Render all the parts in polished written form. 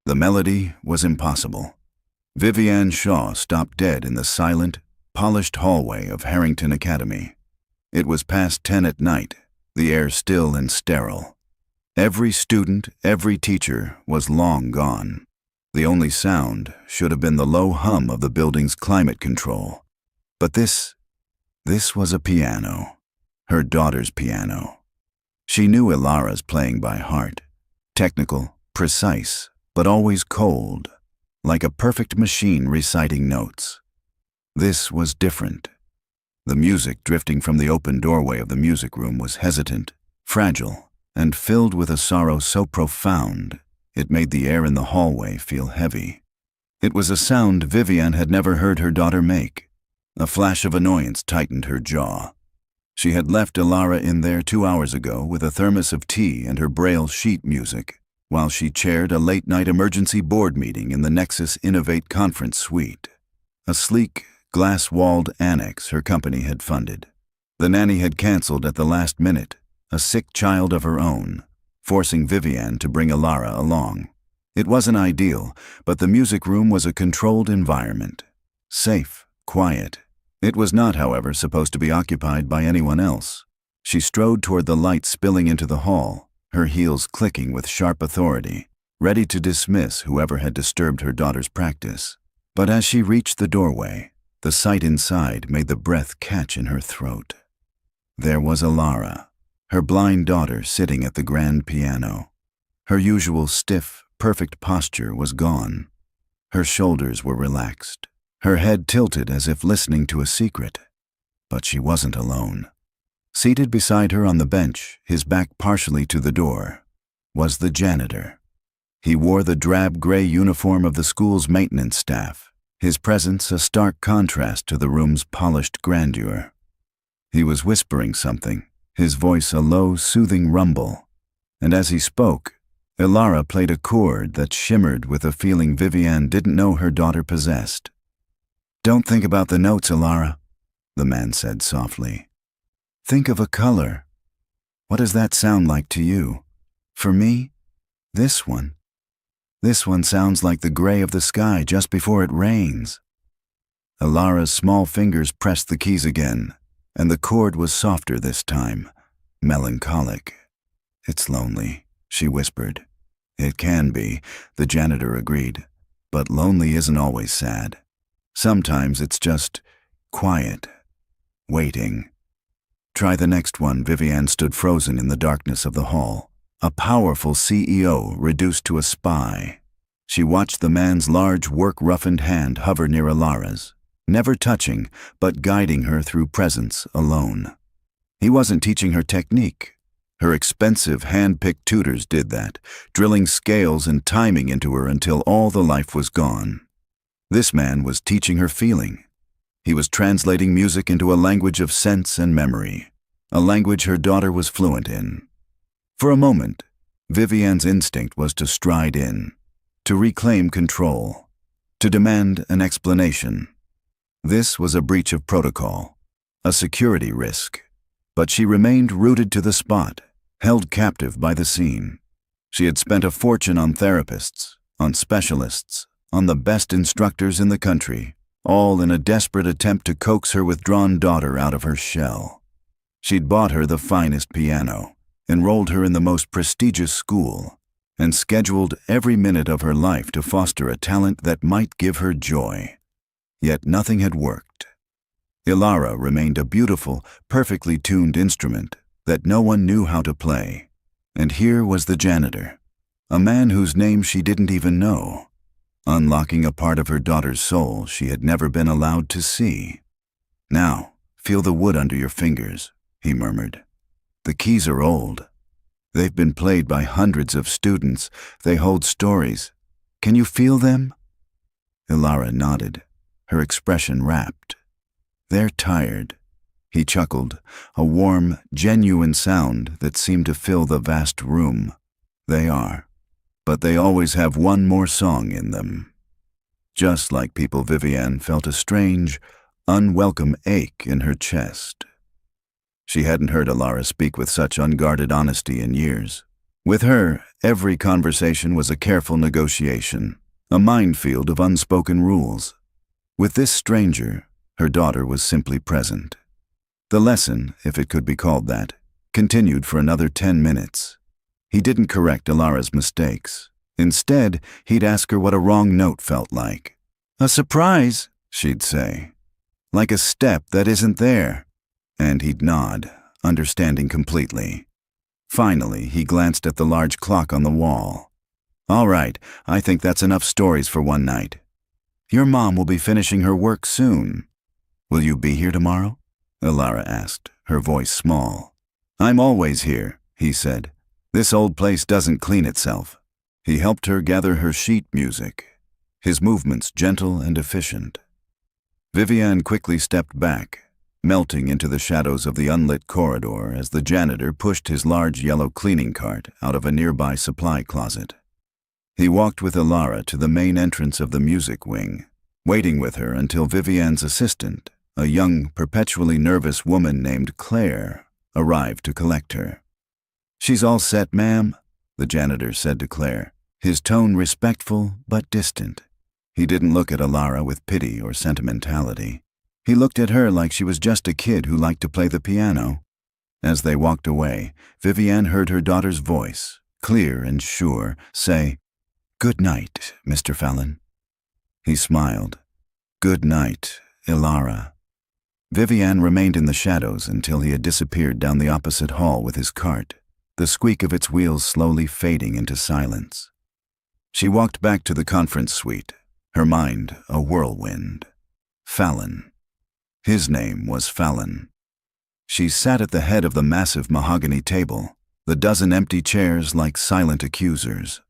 The melody was impossible. Vivian Shaw stopped dead in the silent, polished hallway of Harrington Academy. It was past 10 at night, the air still and sterile. Every student, every teacher was long gone. The only sound should have been the low hum of the building's climate control. But this was a piano, her daughter's piano. She knew Ilara's playing by heart, technical, precise, but always cold, like a perfect machine reciting notes. This was different. The music drifting from the open doorway of the music room was hesitant, fragile, and filled with a sorrow so profound it made the air in the hallway feel heavy. It was a sound Vivian had never heard her daughter make. A flash of annoyance tightened her jaw. She had left Ilara in there 2 hours ago with a thermos of tea and her Braille sheet music, while she chaired a late-night emergency board meeting in the Nexus Innovate Conference Suite, a sleek, glass-walled annex her company had funded. The nanny had canceled at the last minute, a sick child of her own, forcing Vivian to bring Ilara along. It wasn't ideal, but the music room was a controlled environment. Safe, quiet. It was not, however, supposed to be occupied by anyone else. She strode toward the light spilling into the hall, her heels clicking with sharp authority, ready to dismiss whoever had disturbed her daughter's practice. But as she reached the doorway, the sight inside made the breath catch in her throat. There was Ilara, her blind daughter sitting at the grand piano. Her usual stiff, perfect posture was gone. Her shoulders were relaxed, her head tilted as if listening to a secret. But she wasn't alone. Seated beside her on the bench, his back partially to the door, was the janitor. He wore the drab gray uniform of the school's maintenance staff, his presence a stark contrast to the room's polished grandeur. He was whispering something, his voice a low, soothing rumble, and as he spoke, Ilara played a chord that shimmered with a feeling Vivian didn't know her daughter possessed. "Don't think about the notes, Ilara," the man said softly. "Think of a color. What does that sound like to you? For me, this one. This one sounds like the gray of the sky just before it rains." Ilara's small fingers pressed the keys again, and the chord was softer this time, melancholic. "It's lonely," she whispered. "It can be," the janitor agreed, "but lonely isn't always sad. Sometimes it's just quiet, waiting." "Try the next one." Vivian stood frozen in the darkness of the hall, a powerful CEO reduced to a spy. She watched the man's large, work-roughened hand hover near Ilara's, never touching, but guiding her through presence alone. He wasn't teaching her technique. Her expensive, hand-picked tutors did that, drilling scales and timing into her until all the life was gone. This man was teaching her feeling. He was translating music into a language of sense and memory, a language her daughter was fluent in. For a moment, Vivian's instinct was to stride in, to reclaim control, to demand an explanation. This was a breach of protocol, a security risk, but she remained rooted to the spot, held captive by the scene. She had spent a fortune on therapists, on specialists, on the best instructors in the country, all in a desperate attempt to coax her withdrawn daughter out of her shell. She'd bought her the finest piano, enrolled her in the most prestigious school, and scheduled every minute of her life to foster a talent that might give her joy. Yet nothing had worked. Ilara remained a beautiful, perfectly tuned instrument that no one knew how to play. And here was the janitor, a man whose name she didn't even know, unlocking a part of her daughter's soul she had never been allowed to see. "Now, feel the wood under your fingers," he murmured. "The keys are old. They've been played by hundreds of students. They hold stories. Can you feel them?" Ilara nodded, her expression rapt. "They're tired," he chuckled, a warm, genuine sound that seemed to fill the vast room. "They are. But they always have one more song in them." Just like people, Vivian felt a strange, unwelcome ache in her chest. She hadn't heard Ilara speak with such unguarded honesty in years. With her, every conversation was a careful negotiation, a minefield of unspoken rules. With this stranger, her daughter was simply present. The lesson, if it could be called that, continued for another 10 minutes. He didn't correct Ilara's mistakes. Instead, he'd ask her what a wrong note felt like. "A surprise," she'd say. "Like a step that isn't there." And he'd nod, understanding completely. Finally, he glanced at the large clock on the wall. "All right, I think that's enough stories for one night. Your mom will be finishing her work soon. Will you be here tomorrow?" Ilara asked, her voice small. "I'm always here," he said. "This old place doesn't clean itself." He helped her gather her sheet music, his movements gentle and efficient. Vivian quickly stepped back, melting into the shadows of the unlit corridor as the janitor pushed his large yellow cleaning cart out of a nearby supply closet. He walked with Ilara to the main entrance of the music wing, waiting with her until Vivian's assistant, a young, perpetually nervous woman named Claire, arrived to collect her. "She's all set, ma'am," the janitor said to Claire, his tone respectful but distant. He didn't look at Ilara with pity or sentimentality. He looked at her like she was just a kid who liked to play the piano. As they walked away, Vivian heard her daughter's voice, clear and sure, say, "Good night, Mr. Fallon." He smiled. "Good night, Ilara." Vivian remained in the shadows until he had disappeared down the opposite hall with his cart, the squeak of its wheels slowly fading into silence. She walked back to the conference suite, her mind a whirlwind. Fallon. His name was Fallon. She sat at the head of the massive mahogany table, the dozen empty chairs like silent accusers.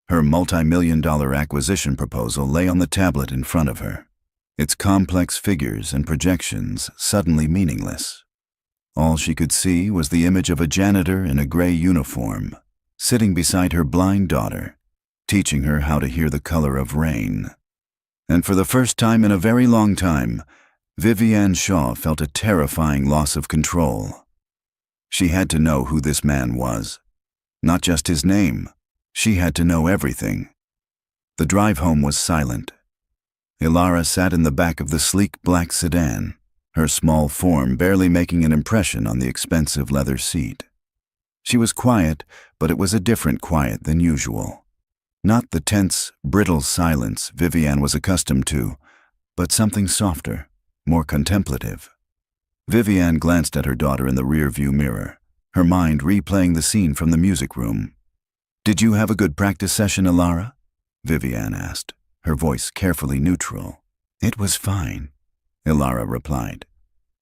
Her multi-million-dollar acquisition proposal lay on the tablet in front of her, its complex figures and projections suddenly meaningless. All she could see was the image of a janitor in a gray uniform, sitting beside her blind daughter, teaching her how to hear the color of rain. And for the first time in a very long time, Vivian Shaw felt a terrifying loss of control. She had to know who this man was. Not just his name. She had to know everything. The drive home was silent. Ilara sat in the back of the sleek black sedan, her small form barely making an impression on the expensive leather seat. She was quiet, but it was a different quiet than usual. Not the tense, brittle silence Vivian was accustomed to, but something softer, more contemplative. Vivian glanced at her daughter in the rear-view mirror, her mind replaying the scene from the music room. "Did you have a good practice session, Ilara?" Vivian asked, her voice carefully neutral. "It was fine," Ilara replied.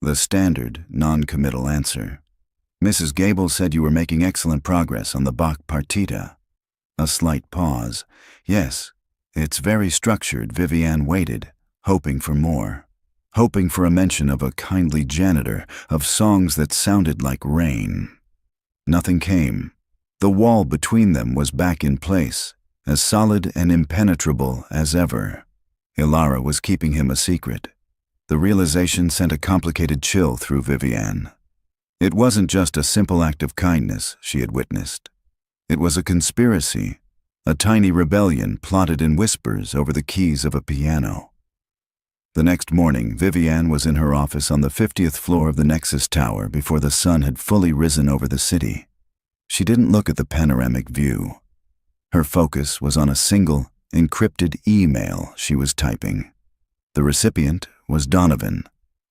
The standard, non-committal answer. "Mrs. Gable said you were making excellent progress on the Bach partita." A slight pause. "Yes, it's very structured." Vivian waited, hoping for more. Hoping for a mention of a kindly janitor, of songs that sounded like rain. Nothing came. The wall between them was back in place, as solid and impenetrable as ever. Ilara was keeping him a secret. The realization sent a complicated chill through Vivian. It wasn't just a simple act of kindness she had witnessed. It was a conspiracy, a tiny rebellion plotted in whispers over the keys of a piano. The next morning, Vivian was in her office on the 50th floor of the Nexus Tower before the sun had fully risen over the city. She didn't look at the panoramic view. Her focus was on a single, encrypted email she was typing. The recipient was Donovan,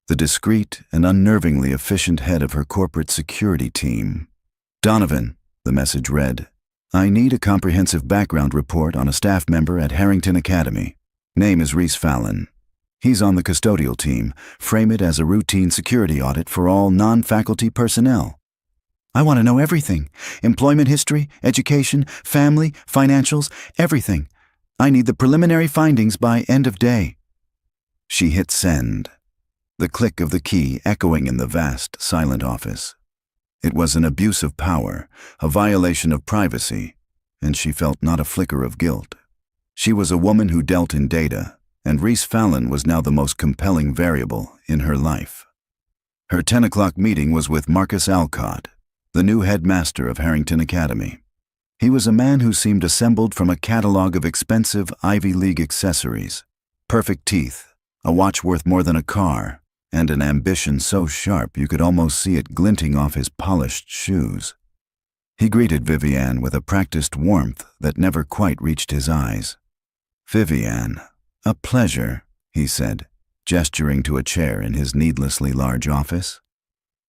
the discreet and unnervingly efficient head of her corporate security team. "Donovan," the message read, "I need a comprehensive background report on a staff member at Harrington Academy. Name is Reese Fallon. He's on the custodial team. Frame it as a routine security audit for all non-faculty personnel." "I want to know everything. Employment history, education, family, financials, everything. I need the preliminary findings by end of day." She hit send, the click of the key echoing in the vast, silent office. It was an abuse of power, a violation of privacy, and she felt not a flicker of guilt. She was a woman who dealt in data, and Reese Fallon was now the most compelling variable in her life. Her 10 o'clock meeting was with Marcus Alcott, the new headmaster of Harrington Academy. He was a man who seemed assembled from a catalog of expensive Ivy League accessories, perfect teeth, a watch worth more than a car, and an ambition so sharp you could almost see it glinting off his polished shoes. He greeted Vivian with a practiced warmth that never quite reached his eyes. "Vivian, a pleasure," he said, gesturing to a chair in his needlessly large office.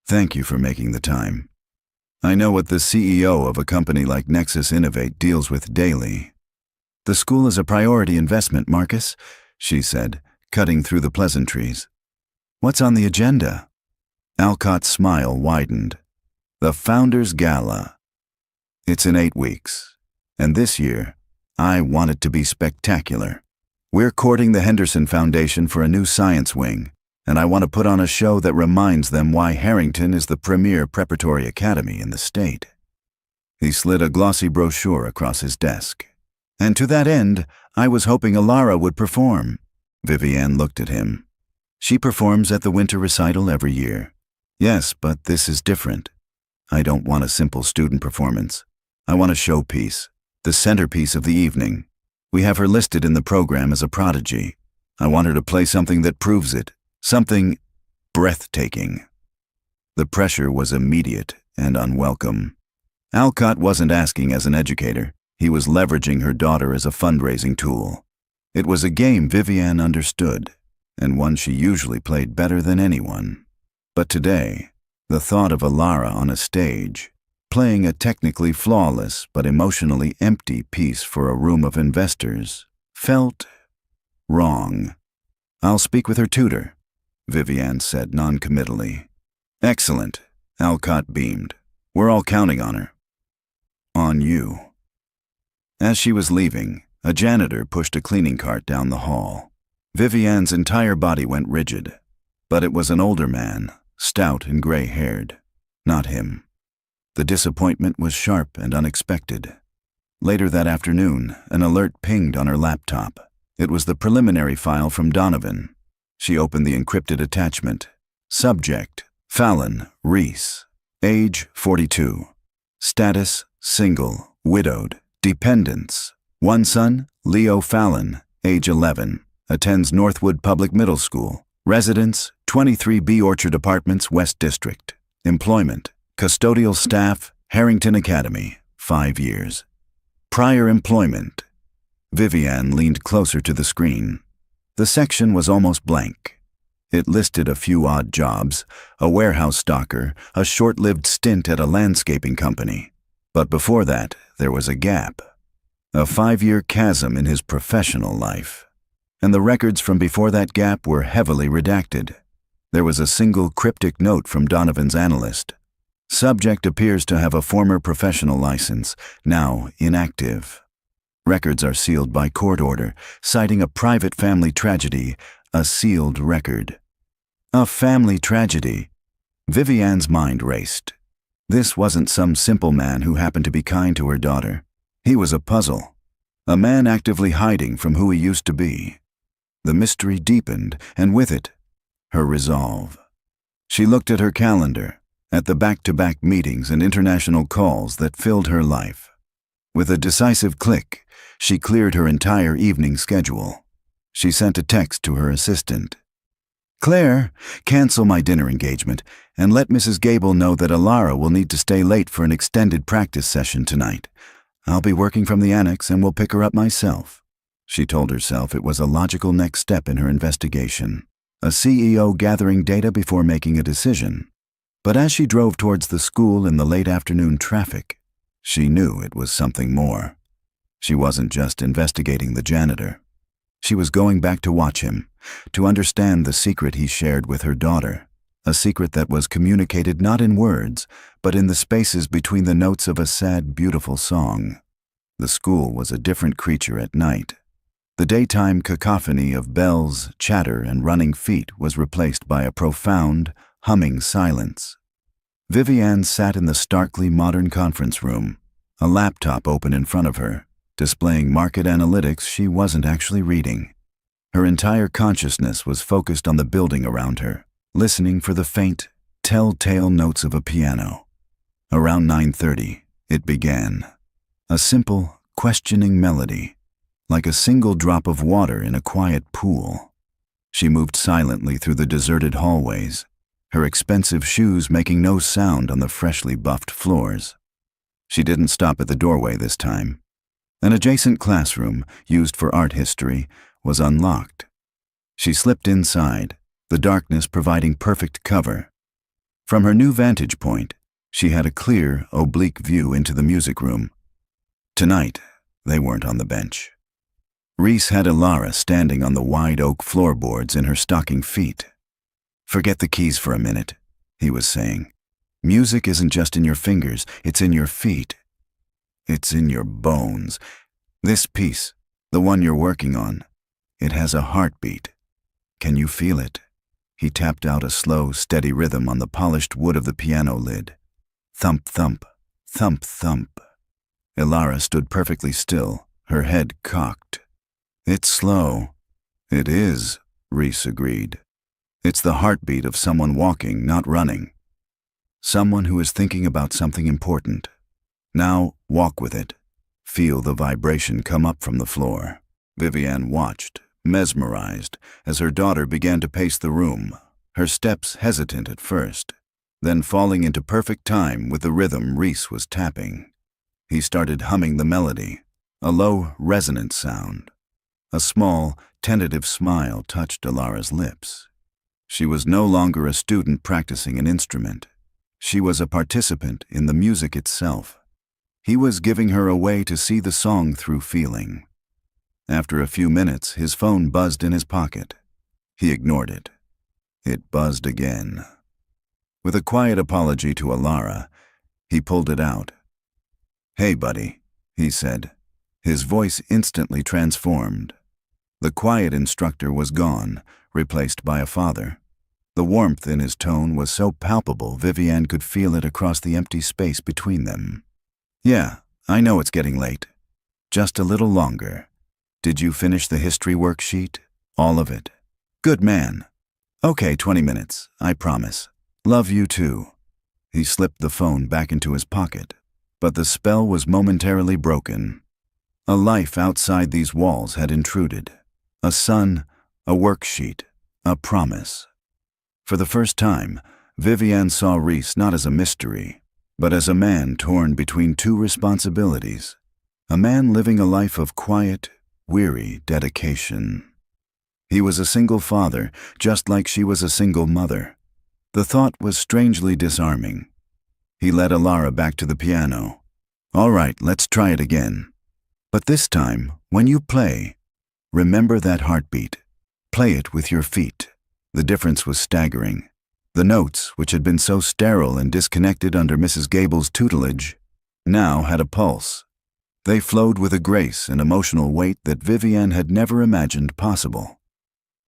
"Thank you for making the time. I know what the CEO of a company like Nexus Innovate deals with daily." "The school is a priority investment, Marcus," she said, cutting through the pleasantries. "What's on the agenda?" Alcott's smile widened. "The Founders Gala. It's in 8 weeks, and this year, I want it to be spectacular. We're courting the Henderson Foundation for a new science wing, and I want to put on a show that reminds them why Harrington is the premier preparatory academy in the state." He slid a glossy brochure across his desk. "And to that end, I was hoping Alara would perform." Vivian looked at him. "She performs at the winter recital every year." "Yes, but this is different. I don't want a simple student performance. I want a showpiece, the centerpiece of the evening. We have her listed in the program as a prodigy. I want her to play something that proves it. Something breathtaking." The pressure was immediate and unwelcome. Alcott wasn't asking as an educator. He was leveraging her daughter as a fundraising tool. It was a game Vivian understood, and one she usually played better than anyone. But today, the thought of Alara on a stage, playing a technically flawless but emotionally empty piece for a room of investors, felt wrong. "I'll speak with her tutor," Vivian said noncommittally. "Excellent," Alcott beamed. "We're all counting on her." "On you." As she was leaving, a janitor pushed a cleaning cart down the hall. Vivian's entire body went rigid, but it was an older man, stout and gray-haired. Not him. The disappointment was sharp and unexpected. Later that afternoon, an alert pinged on her laptop. It was the preliminary file from Donovan. She opened the encrypted attachment. Subject: Fallon Reese. Age: 42. Status: single, widowed. Dependents: one son, Leo Fallon, age 11. Attends Northwood Public Middle School. Residence: 23B Orchard Apartments, West District. Employment: custodial staff, Harrington Academy, 5 years. Prior employment. Vivian leaned closer to the screen. The section was almost blank. It listed a few odd jobs, a warehouse stocker, a short-lived stint at a landscaping company. But before that, there was a gap. A 5-year chasm in his professional life. And the records from before that gap were heavily redacted. There was a single cryptic note from Donovan's analyst. Subject appears to have a former professional license, now inactive. Records are sealed by court order, citing a private family tragedy, a sealed record. A family tragedy. Vivian's mind raced. This wasn't some simple man who happened to be kind to her daughter. He was a puzzle. A man actively hiding from who he used to be. The mystery deepened, and with it, her resolve. She looked at her calendar, at the back-to-back meetings and international calls that filled her life. With a decisive click, she cleared her entire evening schedule. She sent a text to her assistant. "Claire, cancel my dinner engagement and let Mrs. Gable know that Alara will need to stay late for an extended practice session tonight. I'll be working from the annex and will pick her up myself." She told herself it was a logical next step in her investigation, a CEO gathering data before making a decision. But as she drove towards the school in the late afternoon traffic, she knew it was something more. She wasn't just investigating the janitor. She was going back to watch him, to understand the secret he shared with her daughter, a secret that was communicated not in words, but in the spaces between the notes of a sad, beautiful song. The school was a different creature at night. The daytime cacophony of bells, chatter, and running feet was replaced by a profound, humming silence. Vivian sat in the starkly modern conference room, a laptop open in front of her, displaying market analytics she wasn't actually reading. Her entire consciousness was focused on the building around her, listening for the faint, telltale notes of a piano. Around 9:30, it began. A simple, questioning melody, like a single drop of water in a quiet pool. She moved silently through the deserted hallways, her expensive shoes making no sound on the freshly buffed floors. She didn't stop at the doorway this time. An adjacent classroom, used for art history, was unlocked. She slipped inside, the darkness providing perfect cover. From her new vantage point, she had a clear, oblique view into the music room. Tonight, they weren't on the bench. Reese had Ilara standing on the wide oak floorboards in her stocking feet. "Forget the keys for a minute," he was saying. "Music isn't just in your fingers, it's in your feet. It's in your bones. This piece, the one you're working on, it has a heartbeat. Can you feel it?" He tapped out a slow, steady rhythm on the polished wood of the piano lid. Thump, thump, thump, thump. Ilara stood perfectly still, her head cocked. "It's slow." "It is," Reese agreed. "It's the heartbeat of someone walking, not running. Someone who is thinking about something important. Now, walk with it. Feel the vibration come up from the floor." Vivian watched, mesmerized, as her daughter began to pace the room, her steps hesitant at first, then falling into perfect time with the rhythm Reese was tapping. He started humming the melody, a low, resonant sound. A small, tentative smile touched Ilara's lips. She was no longer a student practicing an instrument. She was a participant in the music itself. He was giving her a way to see the song through feeling. After a few minutes, his phone buzzed in his pocket. He ignored it. It buzzed again. With a quiet apology to Ilara, he pulled it out. "Hey, buddy," he said. His voice instantly transformed. The quiet instructor was gone, replaced by a father. The warmth in his tone was so palpable Vivian could feel it across the empty space between them. "Yeah, I know it's getting late. Just a little longer. Did you finish the history worksheet? All of it? Good man. Okay, 20 minutes, I promise. Love you too." He slipped the phone back into his pocket, but the spell was momentarily broken. A life outside these walls had intruded. A son, a worksheet, a promise. For the first time, Vivian saw Reese not as a mystery, but as a man torn between two responsibilities. A man living a life of quiet, weary dedication. He was a single father, just like she was a single mother. The thought was strangely disarming. He led Ilara back to the piano. "All right, let's try it again. But this time, when you play, remember that heartbeat. Play it with your feet." The difference was staggering. The notes, which had been so sterile and disconnected under Mrs. Gable's tutelage, now had a pulse. They flowed with a grace and emotional weight that Vivian had never imagined possible.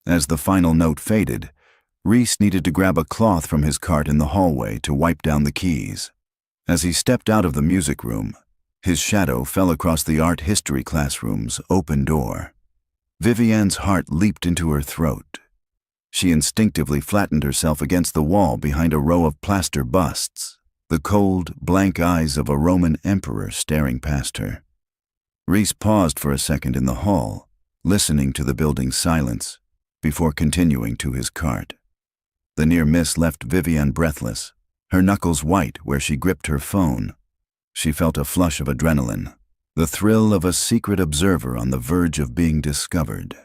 As the final note faded, Reese needed to grab a cloth from his cart in the hallway to wipe down the keys. As he stepped out of the music room, his shadow fell across the art history classroom's open door. Vivian's heart leaped into her throat. She instinctively flattened herself against the wall behind a row of plaster busts, the cold, blank eyes of a Roman emperor staring past her. Reese paused for a second in the hall, listening to the building's silence, before continuing to his cart. The near miss left Vivian breathless, her knuckles white where she gripped her phone. She felt a flush of adrenaline, the thrill of a secret observer on the verge of being discovered.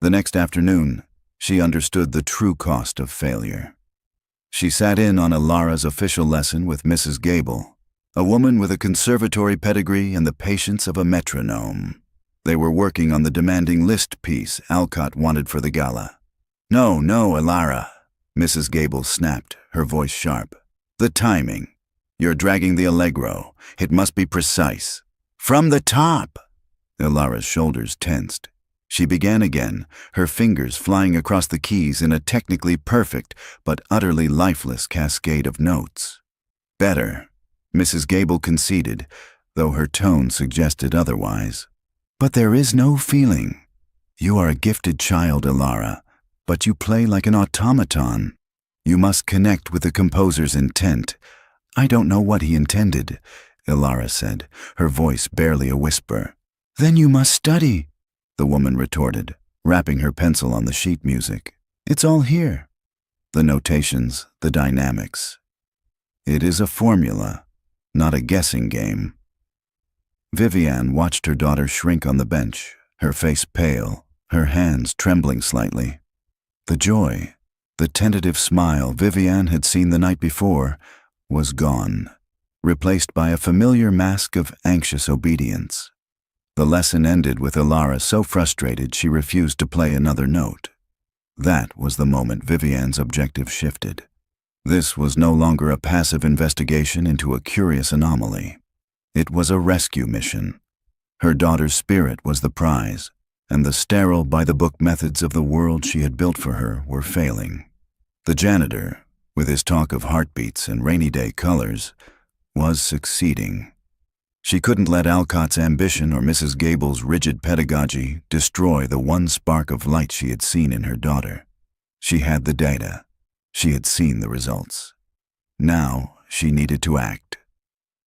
The next afternoon, she understood the true cost of failure. She sat in on Ilara's official lesson with Mrs. Gable, a woman with a conservatory pedigree and the patience of a metronome. They were working on the demanding Liszt piece Alcott wanted for the gala. "No, Ilara," Mrs. Gable snapped, her voice sharp. "The timing. You're dragging the allegro. It must be precise. From the top!" Ilara's shoulders tensed. She began again, her fingers flying across the keys in a technically perfect but utterly lifeless cascade of notes. "Better," Mrs. Gable conceded, though her tone suggested otherwise. "But there is no feeling. You are a gifted child, Ilara, but you play like an automaton. You must connect with the composer's intent. I don't know what he intended. Ilara said, her voice barely a whisper. Then you must study, the woman retorted, rapping her pencil on the sheet music. It's all here. The notations, the dynamics. It is a formula, not a guessing game. Vivian watched her daughter shrink on the bench, her face pale, her hands trembling slightly. The joy, the tentative smile Vivian had seen the night before, was gone, replaced by a familiar mask of anxious obedience. The lesson ended with Ilara so frustrated she refused to play another note. That was the moment Vivian's objective shifted. This was no longer a passive investigation into a curious anomaly. It was a rescue mission. Her daughter's spirit was the prize, and the sterile by-the-book methods of the world she had built for her were failing. The janitor, with his talk of heartbeats and rainy-day colors, was succeeding. She couldn't let Alcott's ambition or Mrs. Gable's rigid pedagogy destroy the one spark of light she had seen in her daughter. She had the data. She had seen the results. Now she needed to act.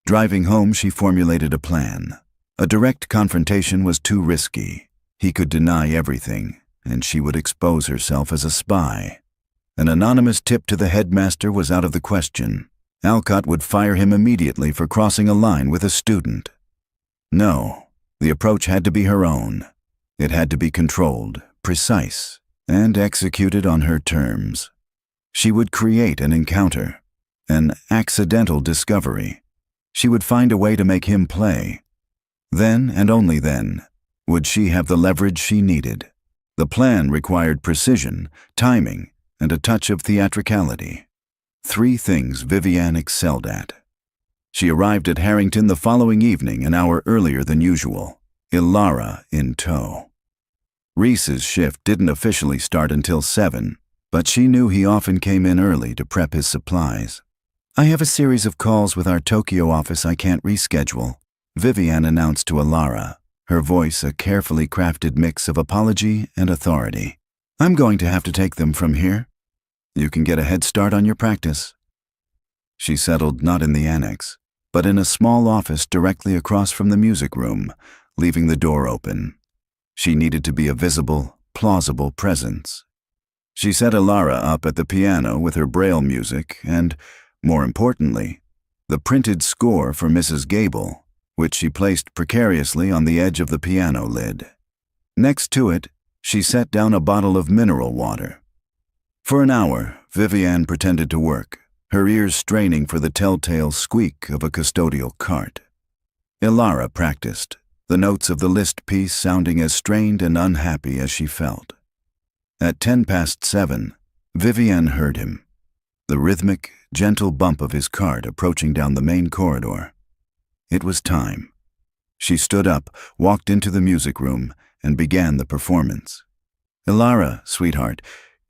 Driving home, she formulated a plan. A direct confrontation was too risky. He could deny everything, and she would expose herself as a spy. An anonymous tip to the headmaster was out of the question. Alcott would fire him immediately for crossing a line with a student. No, the approach had to be her own. It had to be controlled, precise, and executed on her terms. She would create an encounter, an accidental discovery. She would find a way to make him play. Then, and only then, would she have the leverage she needed. The plan required precision, timing, and a touch of theatricality. 3 things Vivian excelled at. She arrived at Harrington the following evening an hour earlier than usual, Ilara in tow. Reese's shift didn't officially start until 7, but she knew he often came in early to prep his supplies. I have a series of calls with our Tokyo office I can't reschedule, Vivian announced to Ilara, her voice a carefully crafted mix of apology and authority. I'm going to have to take them from here. You can get a head start on your practice. She settled not in the annex, but in a small office directly across from the music room, leaving the door open. She needed to be a visible, plausible presence. She set Ilara up at the piano with her Braille music and, more importantly, the printed score for Mrs. Gable, which she placed precariously on the edge of the piano lid. Next to it, she set down a bottle of mineral water. For an hour, Vivian pretended to work, her ears straining for the telltale squeak of a custodial cart. Ilara practiced, the notes of the Liszt piece sounding as strained and unhappy as she felt. At 7:10, Vivian heard him, the rhythmic, gentle bump of his cart approaching down the main corridor. It was time. She stood up, walked into the music room, and began the performance. Ilara, sweetheart,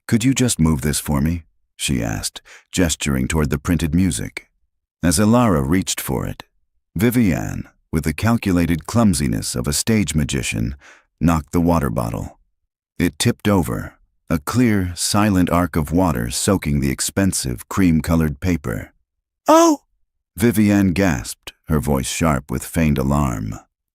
could you just move this for me? She asked, gesturing toward the printed music. As Ilara reached for it, Vivian, with the calculated clumsiness of a stage magician, knocked the water bottle. It tipped over, a clear, silent arc of water soaking the expensive, cream-colored paper. Oh! Vivian gasped, her voice sharp with feigned alarm.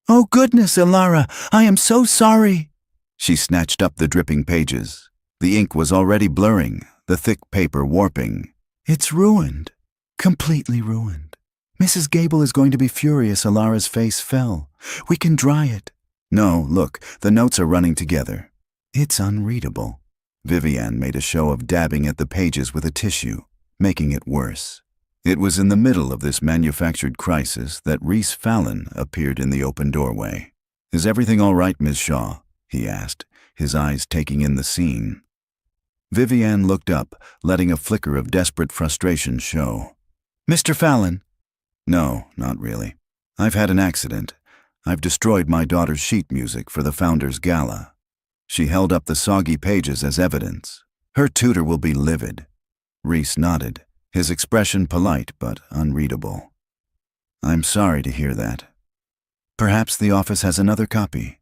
Oh goodness, Ilara, I am so sorry. She snatched up the dripping pages. The ink was already blurring, the thick paper warping. It's ruined. Completely ruined. Mrs. Gable is going to be furious. Ilara's face fell. We can dry it. No, look, the notes are running together. It's unreadable. Vivian made a show of dabbing at the pages with a tissue, making it worse. It was in the middle of this manufactured crisis that Reese Fallon appeared in the open doorway. Is everything all right, Miss Shaw? He asked, his eyes taking in the scene. Vivian looked up, letting a flicker of desperate frustration show. Mr. Fallon? No, not really. I've had an accident. I've destroyed my daughter's sheet music for the Founders' Gala. She held up the soggy pages as evidence. Her tutor will be livid. Reese nodded, his expression polite but unreadable. I'm sorry to hear that. Perhaps the office has another copy.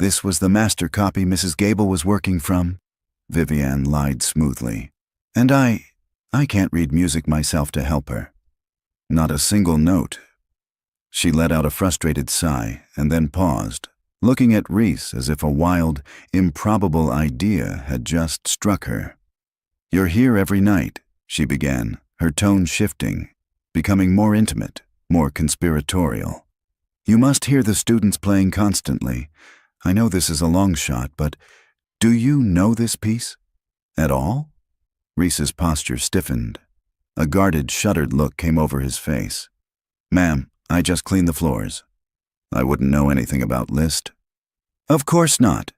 This was the master copy Mrs. Gable was working from. Vivian lied smoothly. And I can't read music myself to help her. Not a single note. She let out a frustrated sigh and then paused, looking at Reese as if a wild, improbable idea had just struck her. "You're here every night," she began, her tone shifting, becoming more intimate, more conspiratorial. "You must hear the students playing constantly. I know this is a long shot, but do you know this piece? At all?" Reese's posture stiffened. A guarded, shuttered look came over his face. "Ma'am, I just cleaned the floors. I wouldn't know anything about Liszt." "Of course not,"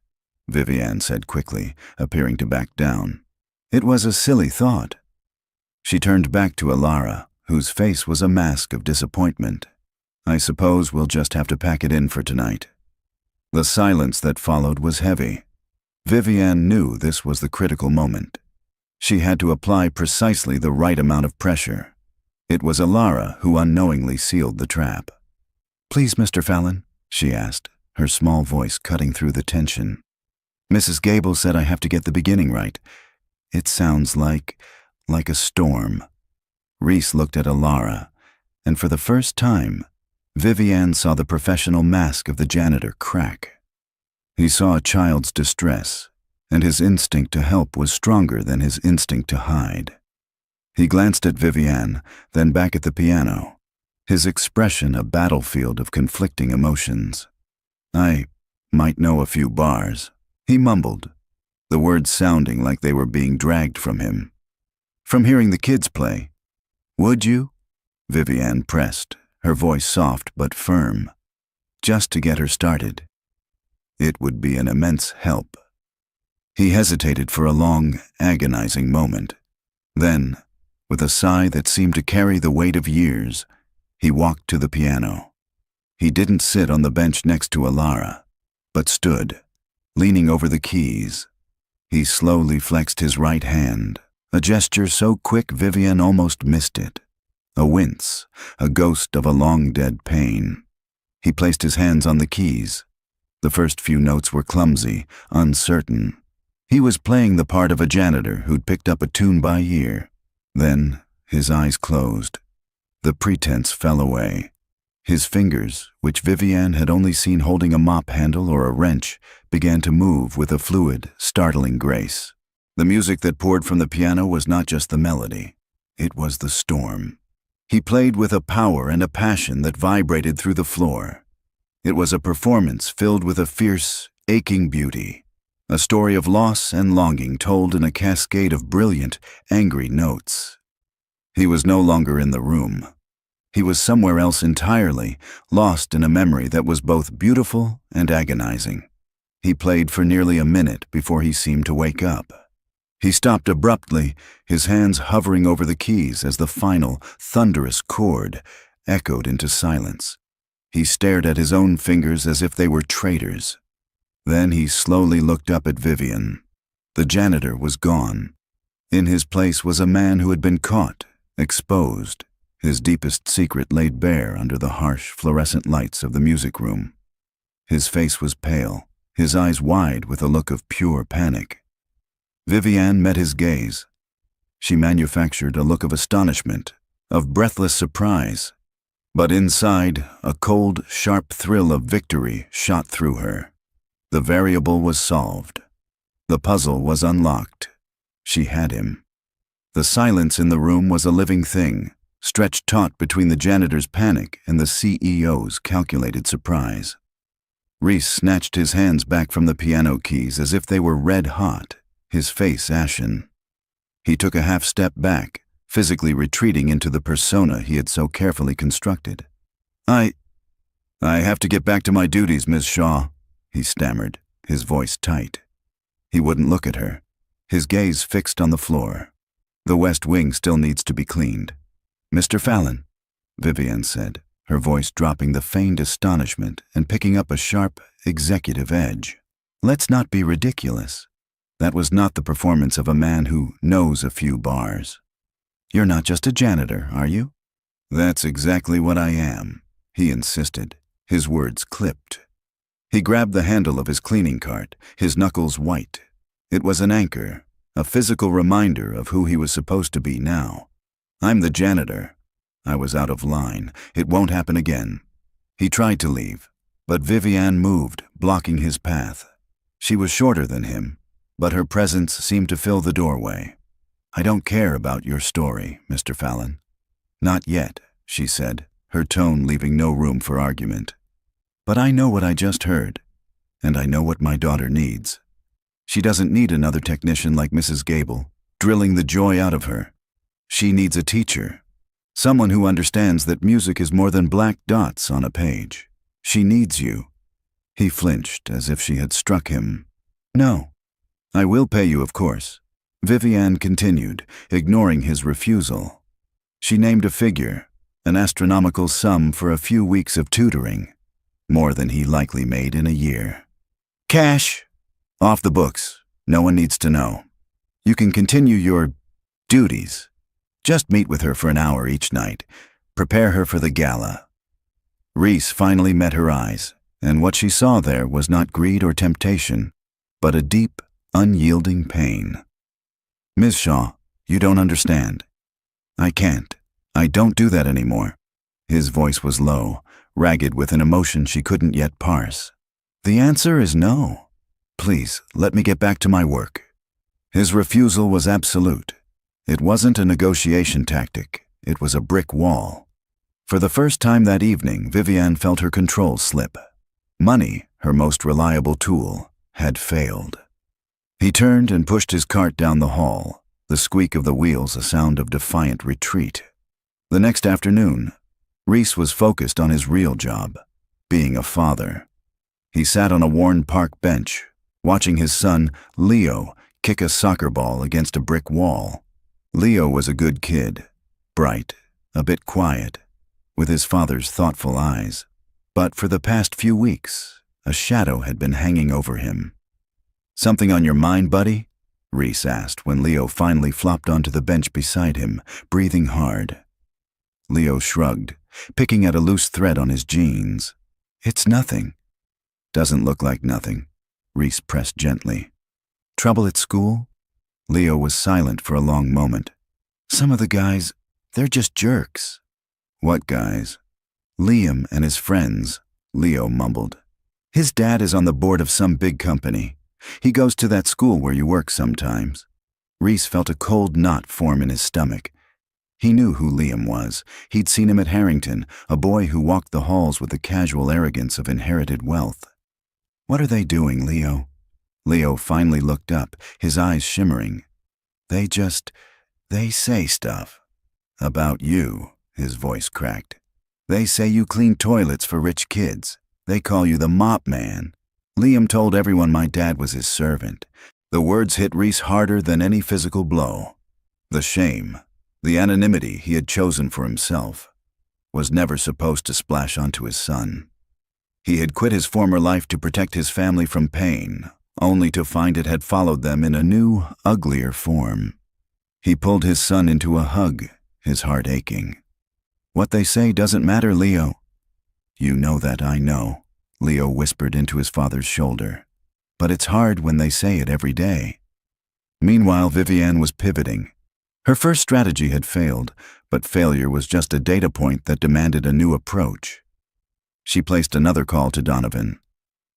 Vivian said quickly, appearing to back down. It was a silly thought. She turned back to Alara, whose face was a mask of disappointment. "I suppose we'll just have to pack it in for tonight." The silence that followed was heavy. Vivian knew this was the critical moment. She had to apply precisely the right amount of pressure. It was Alara who unknowingly sealed the trap. "Please, Mr. Fallon," she asked, her small voice cutting through the tension. "Mrs. Gable said I have to get the beginning right. It sounds like a storm." Reese looked at Alara, and for the first time, Vivian saw the professional mask of the janitor crack. He saw a child's distress, and his instinct to help was stronger than his instinct to hide. He glanced at Vivian, then back at the piano, his expression a battlefield of conflicting emotions. "I might know a few bars," he mumbled, the words sounding like they were being dragged from him. "From hearing the kids play." "Would you?" Vivian pressed, her voice soft but firm. "Just to get her started." It would be an immense help. He hesitated for a long, agonizing moment. Then, with a sigh that seemed to carry the weight of years, he walked to the piano. He didn't sit on the bench next to Alara, but stood, leaning over the keys. He slowly flexed his right hand, a gesture so quick Vivian almost missed it. A wince, a ghost of a long-dead pain. He placed his hands on the keys. The first few notes were clumsy, uncertain. He was playing the part of a janitor who'd picked up a tune by ear. Then, his eyes closed. The pretense fell away. His fingers, which Vivian had only seen holding a mop handle or a wrench, began to move with a fluid, startling grace. The music that poured from the piano was not just the melody. It was the storm. He played with a power and a passion that vibrated through the floor. It was a performance filled with a fierce, aching beauty, a story of loss and longing told in a cascade of brilliant, angry notes. He was no longer in the room. He was somewhere else entirely, lost in a memory that was both beautiful and agonizing. He played for nearly a minute before he seemed to wake up. He stopped abruptly, his hands hovering over the keys as the final, thunderous chord echoed into silence. He stared at his own fingers as if they were traitors. Then he slowly looked up at Vivian. The janitor was gone. In his place was a man who had been caught, exposed, his deepest secret laid bare under the harsh, fluorescent lights of the music room. His face was pale, his eyes wide with a look of pure panic. Vivian met his gaze. She manufactured a look of astonishment, of breathless surprise. But inside, a cold, sharp thrill of victory shot through her. The variable was solved. The puzzle was unlocked. She had him. The silence in the room was a living thing, stretched taut between the janitor's panic and the CEO's calculated surprise. Reese snatched his hands back from the piano keys as if they were red hot, his face ashen. He took a half step back, physically retreating into the persona he had so carefully constructed. I have to get back to my duties, Miss Shaw," he stammered, his voice tight. He wouldn't look at her, his gaze fixed on the floor. "The West Wing still needs to be cleaned." "Mr. Fallon," Vivian said, her voice dropping the feigned astonishment and picking up a sharp, executive edge. "Let's not be ridiculous. That was not the performance of a man who knows a few bars. You're not just a janitor, are you?" "That's exactly what I am," he insisted, his words clipped. He grabbed the handle of his cleaning cart, his knuckles white. It was an anchor, a physical reminder of who he was supposed to be now. "I'm the janitor." I was out of line. "It won't happen again. He tried to leave, but Vivian moved, blocking his path. She was shorter than him, but her presence seemed to fill the doorway. "I don't care about your story, Mr. Fallon." "Not yet," she said, her tone leaving no room for argument. "But I know what I just heard, and I know what my daughter needs. She doesn't need another technician like Mrs. Gable, drilling the joy out of her. She needs a teacher, someone who understands that music is more than black dots on a page. She needs you." He flinched as if she had struck him. "No. I will pay you, of course," Vivian continued, ignoring his refusal. She named a figure, an astronomical sum for a few weeks of tutoring, more than he likely made in a year. "Cash. Off the books. No one needs to know. You can continue your duties. Just meet with her for an hour each night. Prepare her for the gala." Reese finally met her eyes, and what she saw there was not greed or temptation, but a deep, unyielding pain. "Ms. Shaw, you don't understand. I can't. I don't do that anymore." His voice was low, ragged with an emotion she couldn't yet parse. "The answer is no. Please, let me get back to my work." His refusal was absolute. It wasn't a negotiation tactic. It was a brick wall. For the first time that evening, Vivian felt her control slip. Money, her most reliable tool, had failed. He turned and pushed his cart down the hall, the squeak of the wheels a sound of defiant retreat. The next afternoon, Reese was focused on his real job, being a father. He sat on a worn park bench, watching his son, Leo, kick a soccer ball against a brick wall. Leo was a good kid, bright, a bit quiet, with his father's thoughtful eyes. But for the past few weeks, a shadow had been hanging over him. "Something on your mind, buddy?" Reese asked when Leo finally flopped onto the bench beside him, breathing hard. Leo shrugged, picking at a loose thread on his jeans. "It's nothing." "Doesn't look like nothing," Reese pressed gently. "Trouble at school?" Leo was silent for a long moment. "Some of the guys, they're just jerks." "What guys?" "Liam and his friends," Leo mumbled. "His dad is on the board of some big company. He goes to that school where you work sometimes." Reese felt a cold knot form in his stomach. He knew who Liam was. He'd seen him at Harrington, a boy who walked the halls with the casual arrogance of inherited wealth. "What are they doing, Leo?" Leo finally looked up, his eyes shimmering. They say stuff." "About you," his voice cracked. "They say you clean toilets for rich kids. They call you the mop man. Liam told everyone my dad was his servant." The words hit Reese harder than any physical blow. The shame, the anonymity he had chosen for himself, was never supposed to splash onto his son. He had quit his former life to protect his family from pain, only to find it had followed them in a new, uglier form. He pulled his son into a hug, his heart aching. "What they say doesn't matter, Leo." "You know that I know," Leo whispered into his father's shoulder. "But it's hard when they say it every day." Meanwhile, Vivian was pivoting. Her first strategy had failed, but failure was just a data point that demanded a new approach. She placed another call to Donovan.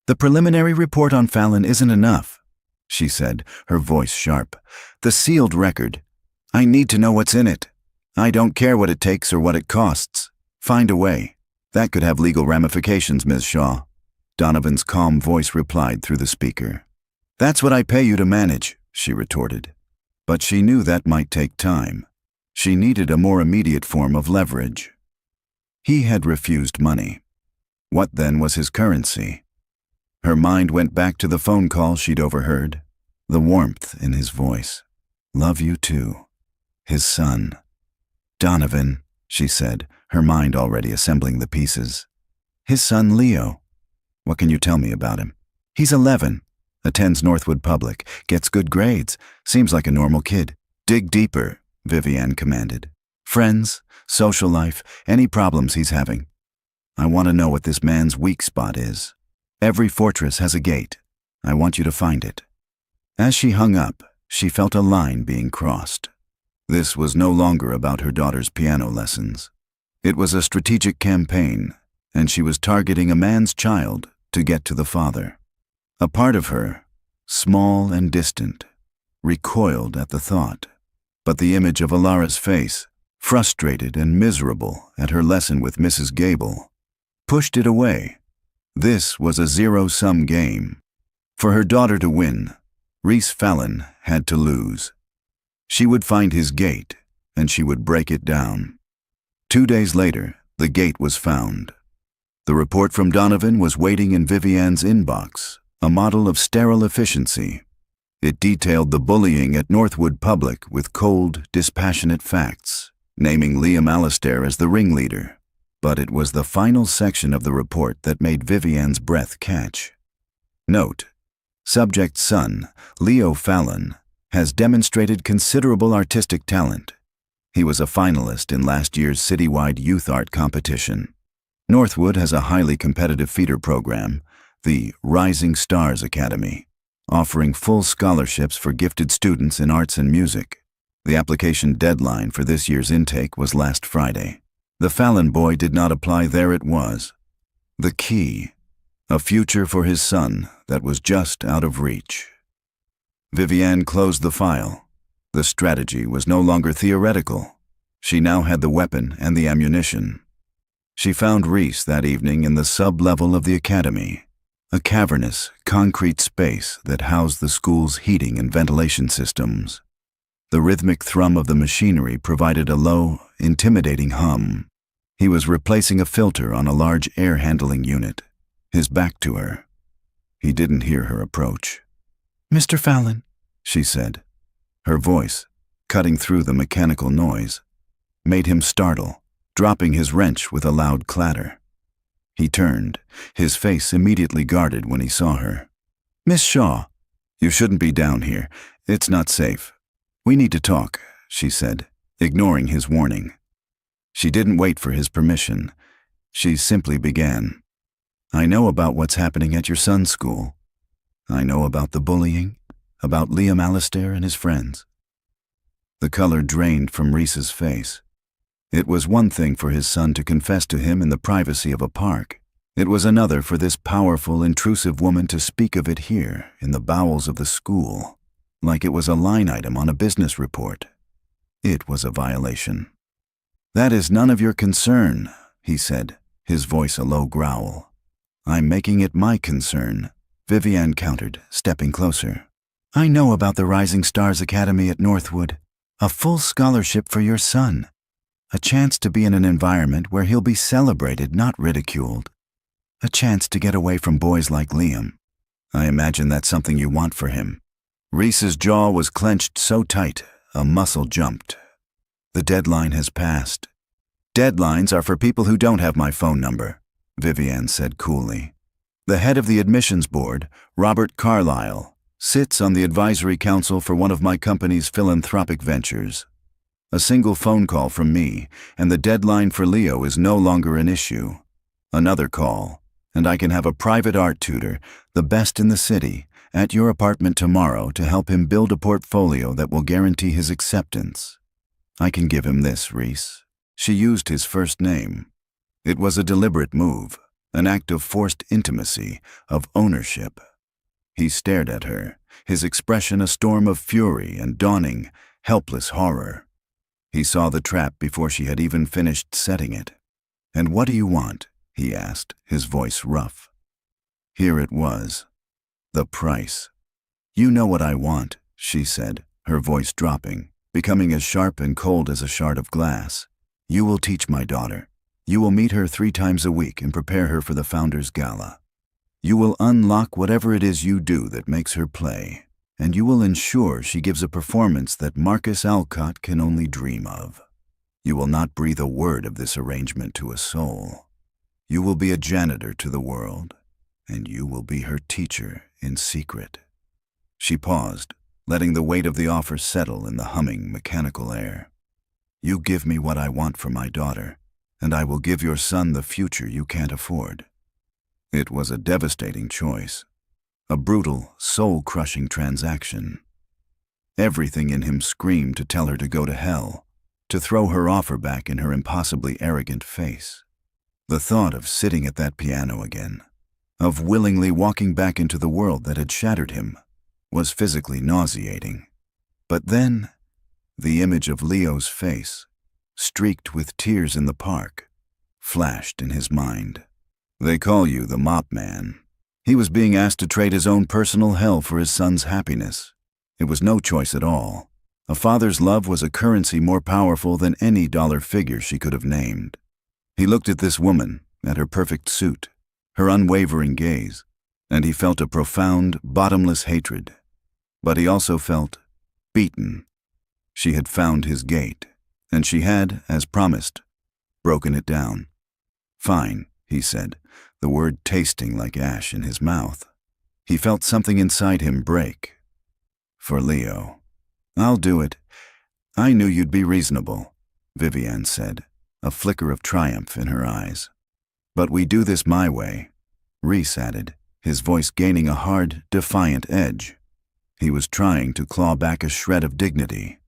"The preliminary report on Fallon isn't enough," she said, her voice sharp. "The sealed record. I need to know what's in it. I don't care what it takes or what it costs. Find a way. That could have legal ramifications, Ms. Shaw." Donovan's calm voice replied through the speaker. "That's what I pay you to manage," she retorted. But she knew that might take time. She needed a more immediate form of leverage. He had refused money. What then was his currency? Her mind went back to the phone call she'd overheard, the warmth in his voice. "Love you too." His son. "Donovan," she said, her mind already assembling the pieces. "His son Leo. What can you tell me about him?" "He's 11, attends Northwood Public, gets good grades, seems like a normal kid." "Dig deeper," Vivian commanded. "Friends, social life, any problems he's having. I want to know what this man's weak spot is. Every fortress has a gate. I want you to find it." As she hung up, she felt a line being crossed. This was no longer about her daughter's piano lessons. It was a strategic campaign, and she was targeting a man's child to get to the father. A part of her, small and distant, recoiled at the thought, but the image of Alara's face, frustrated and miserable at her lesson with Mrs. Gable, pushed it away. This was a zero-sum game. For her daughter to win, Reese Fallon had to lose. She would find his gate, and she would break it down. 2 days later, the gate was found. The report from Donovan was waiting in Vivian's inbox, a model of sterile efficiency. It detailed the bullying at Northwood Public with cold, dispassionate facts, naming Liam Alistair as the ringleader. But it was the final section of the report that made Vivian's breath catch. Note: Subject's son, Leo Fallon, has demonstrated considerable artistic talent. He was a finalist in last year's citywide youth art competition. Northwood has a highly competitive feeder program, the Rising Stars Academy, offering full scholarships for gifted students in arts and music. The application deadline for this year's intake was last Friday. The Fallon boy did not apply. There it was. The key. A future for his son that was just out of reach. Vivian closed the file. The strategy was no longer theoretical. She now had the weapon and the ammunition. She found Reese that evening in the sub-level of the academy, a cavernous, concrete space that housed the school's heating and ventilation systems. The rhythmic thrum of the machinery provided a low, intimidating hum. He was replacing a filter on a large air-handling unit, his back to her. He didn't hear her approach. "Mr. Fallon," she said. Her voice, cutting through the mechanical noise, made him startle, dropping his wrench with a loud clatter. He turned, his face immediately guarded when he saw her. "Miss Shaw, you shouldn't be down here. It's not safe. We need to talk," she said, ignoring his warning. She didn't wait for his permission. She simply began. "I know about what's happening at your son's school. I know about the bullying, about Liam Alistair and his friends." The color drained from Reese's face. It was one thing for his son to confess to him in the privacy of a park. It was another for this powerful, intrusive woman to speak of it here, in the bowels of the school, like it was a line item on a business report. It was a violation. "That is none of your concern," he said, his voice a low growl. "I'm making it my concern," Vivian countered, stepping closer. "I know about the Rising Stars Academy at Northwood. A full scholarship for your son. A chance to be in an environment where he'll be celebrated, not ridiculed. A chance to get away from boys like Liam. I imagine that's something you want for him." Reese's jaw was clenched so tight, a muscle jumped. "The deadline has passed." "Deadlines are for people who don't have my phone number," Vivian said coolly. "The head of the admissions board, Robert Carlyle, sits on the advisory council for one of my company's philanthropic ventures. A single phone call from me, and the deadline for Leo is no longer an issue. Another call, and I can have a private art tutor, the best in the city, at your apartment tomorrow to help him build a portfolio that will guarantee his acceptance. I can give him this, Reese." She used his first name. It was a deliberate move, an act of forced intimacy, of ownership. He stared at her, his expression a storm of fury and dawning, helpless horror. He saw the trap before she had even finished setting it. "And what do you want?" he asked, his voice rough. Here it was. The price. "You know what I want," she said, her voice dropping, becoming as sharp and cold as a shard of glass. "You will teach my daughter. You will meet her 3 times a week and prepare her for the Founders Gala. You will unlock whatever it is you do that makes her play, and you will ensure she gives a performance that Marcus Alcott can only dream of. You will not breathe a word of this arrangement to a soul. You will be a janitor to the world, and you will be her teacher in secret." She paused, letting the weight of the offer settle in the humming, mechanical air. "You give me what I want for my daughter, and I will give your son the future you can't afford." It was a devastating choice. A brutal, soul-crushing transaction. Everything in him screamed to tell her to go to hell, to throw her offer back in her impossibly arrogant face. The thought of sitting at that piano again, of willingly walking back into the world that had shattered him, was physically nauseating. But then, the image of Leo's face, streaked with tears in the park, flashed in his mind. They call you the mop man. He was being asked to trade his own personal hell for his son's happiness. It was no choice at all. A father's love was a currency more powerful than any dollar figure she could have named. He looked at this woman, at her perfect suit, her unwavering gaze, and he felt a profound, bottomless hatred. But he also felt beaten. She had found his gate, and she had, as promised, broken it down. "Fine," he said, the word tasting like ash in his mouth. He felt something inside him break. For Leo. "I'll do it. I knew you'd be reasonable," Vivian said, a flicker of triumph in her eyes. "But we do this my way," Reese added, his voice gaining a hard, defiant edge. He was trying to claw back a shred of dignity.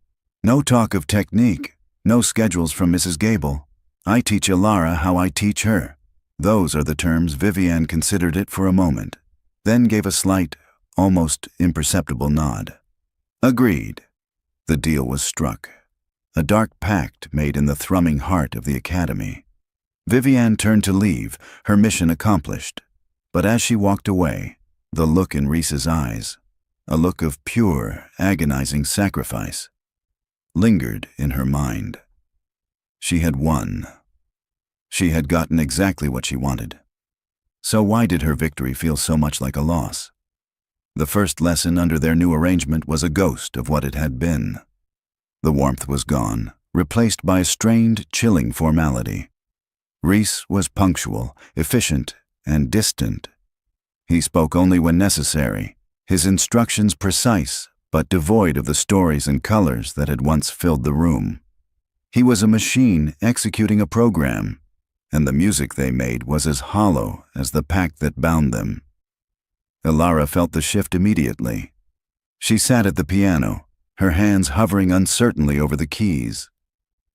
"No talk of technique, no schedules from Mrs. Gable. I teach Ilara how I teach her." Those are the terms. Vivian considered it for a moment, then gave a slight, almost imperceptible nod. "Agreed." The deal was struck. A dark pact made in the thrumming heart of the academy. Vivian turned to leave, her mission accomplished. But as she walked away, the look in Reese's eyes, a look of pure, agonizing sacrifice, lingered in her mind. She had won. She had gotten exactly what she wanted. So why did her victory feel so much like a loss? The first lesson under their new arrangement was a ghost of what it had been. The warmth was gone, replaced by a strained, chilling formality. Reese was punctual, efficient, and distant. He spoke only when necessary, his instructions precise, but devoid of the stories and colors that had once filled the room. He was a machine executing a program, and the music they made was as hollow as the pact that bound them. Ilara felt the shift immediately. She sat at the piano, her hands hovering uncertainly over the keys.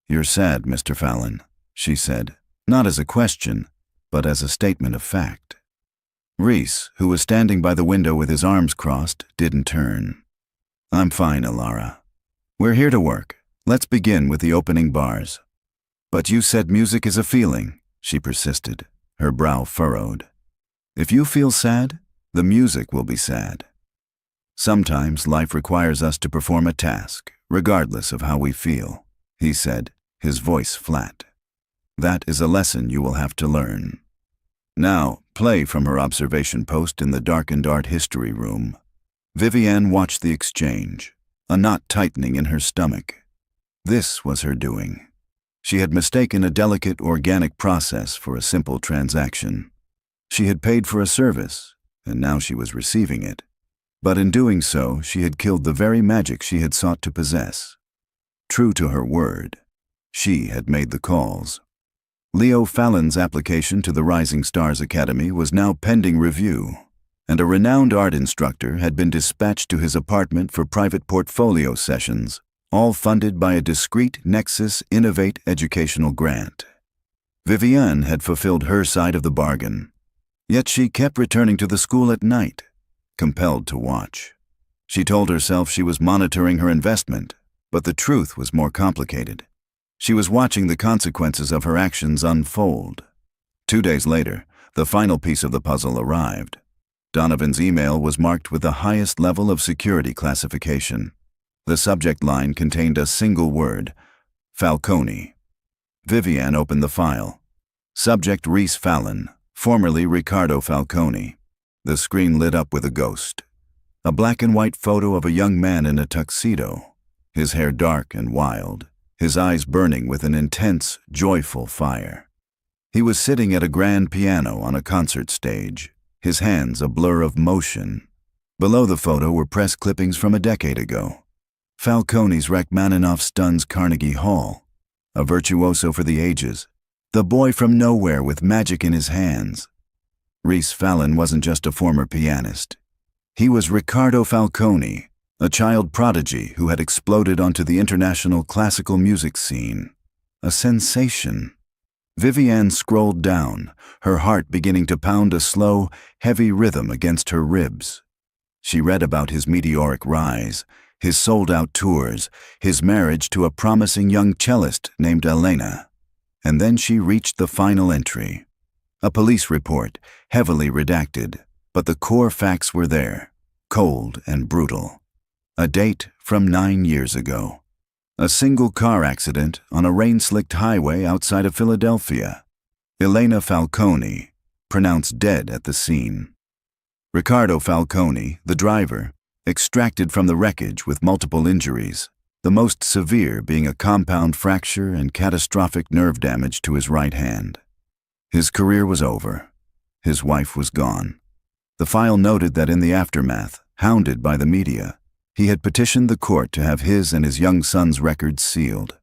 "You're sad, Mr. Fallon," she said, not as a question, but as a statement of fact. Reese, who was standing by the window with his arms crossed, didn't turn. "I'm fine, Ilara. We're here to work. Let's begin with the opening bars." "But you said music is a feeling," she persisted, her brow furrowed. "If you feel sad, the music will be sad. Sometimes life requires us to perform a task, regardless of how we feel," he said, his voice flat. "That is a lesson you will have to learn." Now, play from her observation post in the darkened art history room. Vivian watched the exchange, a knot tightening in her stomach. This was her doing. She had mistaken a delicate organic process for a simple transaction. She had paid for a service, and now she was receiving it. But in doing so, she had killed the very magic she had sought to possess. True to her word, she had made the calls. Leo Fallon's application to the Rising Stars Academy was now pending review, and a renowned art instructor had been dispatched to his apartment for private portfolio sessions, all funded by a discreet Nexus Innovate educational grant. Vivian had fulfilled her side of the bargain, yet she kept returning to the school at night, compelled to watch. She told herself she was monitoring her investment, but the truth was more complicated. She was watching the consequences of her actions unfold. 2 days later, the final piece of the puzzle arrived. Donovan's email was marked with the highest level of security classification. The subject line contained a single word, Falcone. Vivian opened the file. Subject Reese Fallon, formerly Ricardo Falcone. The screen lit up with a ghost. A black and white photo of a young man in a tuxedo, his hair dark and wild, his eyes burning with an intense, joyful fire. He was sitting at a grand piano on a concert stage, his hands a blur of motion. Below the photo were press clippings from a decade ago. Falcone's Rachmaninoff's Stuns Carnegie Hall, a virtuoso for the ages, the boy from nowhere with magic in his hands. Reese Fallon wasn't just a former pianist. He was Ricardo Falcone, a child prodigy who had exploded onto the international classical music scene. A sensation. Vivian scrolled down, her heart beginning to pound a slow, heavy rhythm against her ribs. She read about his meteoric rise, his sold-out tours, his marriage to a promising young cellist named Elena. And then she reached the final entry. A police report, heavily redacted, but the core facts were there, cold and brutal. A date from 9 years ago. A single car accident on a rain-slicked highway outside of Philadelphia. Elena Falcone, pronounced dead at the scene. Riccardo Falcone, the driver, extracted from the wreckage with multiple injuries, the most severe being a compound fracture and catastrophic nerve damage to his right hand. His career was over. His wife was gone. The file noted that in the aftermath, hounded by the media, he had petitioned the court to have his and his young son's records sealed.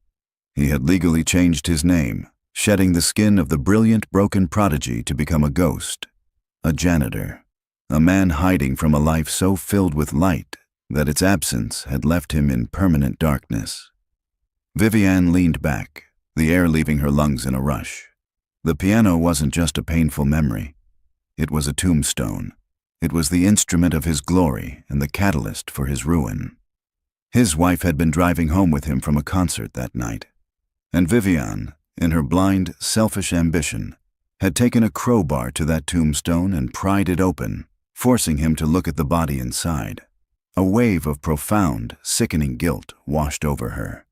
He had legally changed his name, shedding the skin of the brilliant broken prodigy to become a ghost, a janitor, a man hiding from a life so filled with light that its absence had left him in permanent darkness. Vivian leaned back, the air leaving her lungs in a rush. The piano wasn't just a painful memory. It was a tombstone. It was the instrument of his glory and the catalyst for his ruin. His wife had been driving home with him from a concert that night, and Vivian, in her blind, selfish ambition, had taken a crowbar to that tombstone and pried it open, forcing him to look at the body inside. A wave of profound, sickening guilt washed over her.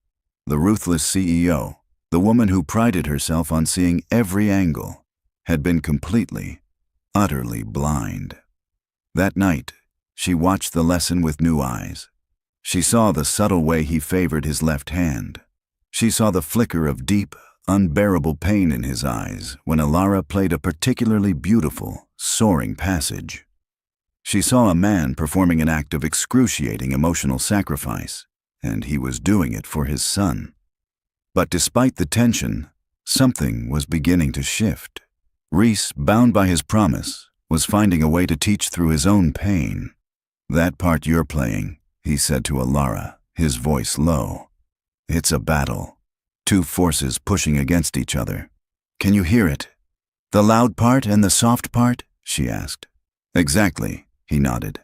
The ruthless CEO, the woman who prided herself on seeing every angle, had been completely, utterly blind. That night, she watched the lesson with new eyes. She saw the subtle way he favored his left hand. She saw the flicker of deep, unbearable pain in his eyes when Alara played a particularly beautiful, soaring passage. She saw a man performing an act of excruciating emotional sacrifice, and he was doing it for his son. But despite the tension, something was beginning to shift. Reese, bound by his promise, was finding a way to teach through his own pain. "That part you're playing," he said to Alara, his voice low. "It's a battle. Two forces pushing against each other. Can you hear it? The loud part and the soft part?" she asked. "Exactly," he nodded.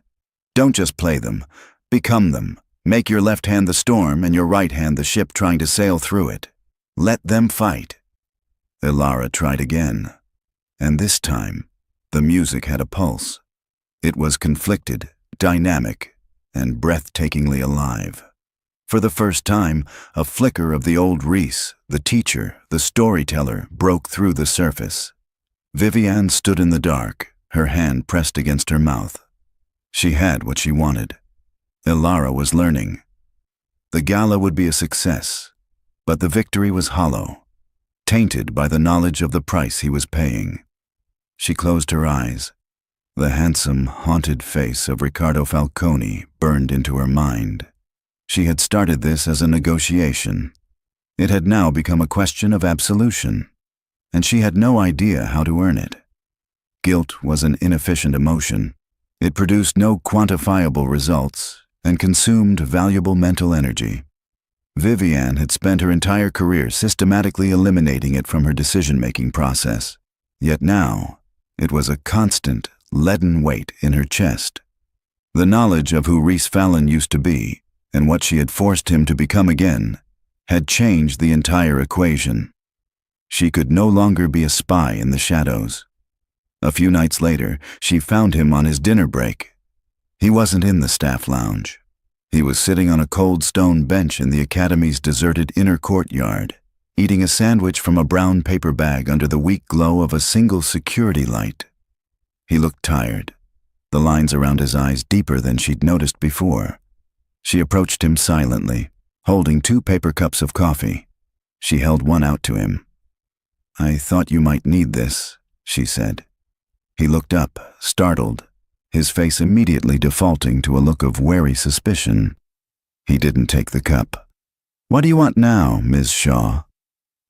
"Don't just play them. Become them. Make your left hand the storm and your right hand the ship trying to sail through it. Let them fight." Alara tried again, and this time, the music had a pulse. It was conflicted, dynamic, and breathtakingly alive. For the first time, a flicker of the old Reese, the teacher, the storyteller, broke through the surface. Vivian stood in the dark, her hand pressed against her mouth. She had what she wanted. Alara was learning. The gala would be a success, but the victory was hollow, tainted by the knowledge of the price he was paying. She closed her eyes. The handsome, haunted face of Riccardo Falcone burned into her mind. She had started this as a negotiation. It had now become a question of absolution, and she had no idea how to earn it. Guilt was an inefficient emotion. It produced no quantifiable results and consumed valuable mental energy. Vivian had spent her entire career systematically eliminating it from her decision-making process. Yet now, it was a constant, leaden weight in her chest. The knowledge of who Reese Fallon used to be, and what she had forced him to become again, had changed the entire equation. She could no longer be a spy in the shadows. A few nights later, she found him on his dinner break. He wasn't in the staff lounge. He was sitting on a cold stone bench in the academy's deserted inner courtyard, eating a sandwich from a brown paper bag under the weak glow of a single security light. He looked tired, the lines around his eyes deeper than she'd noticed before. She approached him silently, holding 2 paper cups of coffee. She held one out to him. "I thought you might need this," she said. He looked up, startled, his face immediately defaulting to a look of wary suspicion. He didn't take the cup. "What do you want now, Ms. Shaw?"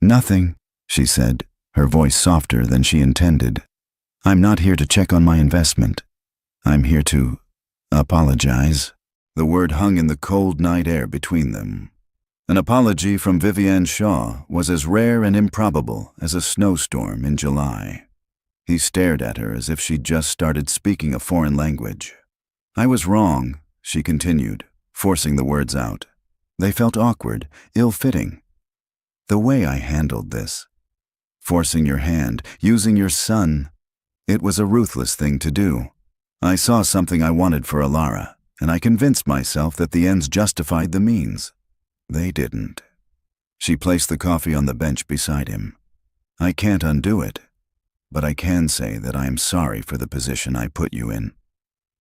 "Nothing," she said, her voice softer than she intended. "I'm not here to check on my investment. I'm here to apologize." The word hung in the cold night air between them. An apology from Vivienne Shaw was as rare and improbable as a snowstorm in July. He stared at her as if she'd just started speaking a foreign language. "I was wrong," she continued, forcing the words out. They felt awkward, ill-fitting. "The way I handled this. Forcing your hand, using your son. It was a ruthless thing to do. I saw something I wanted for Alara, and I convinced myself that the ends justified the means. They didn't." She placed the coffee on the bench beside him. "I can't undo it, but I can say that I am sorry for the position I put you in."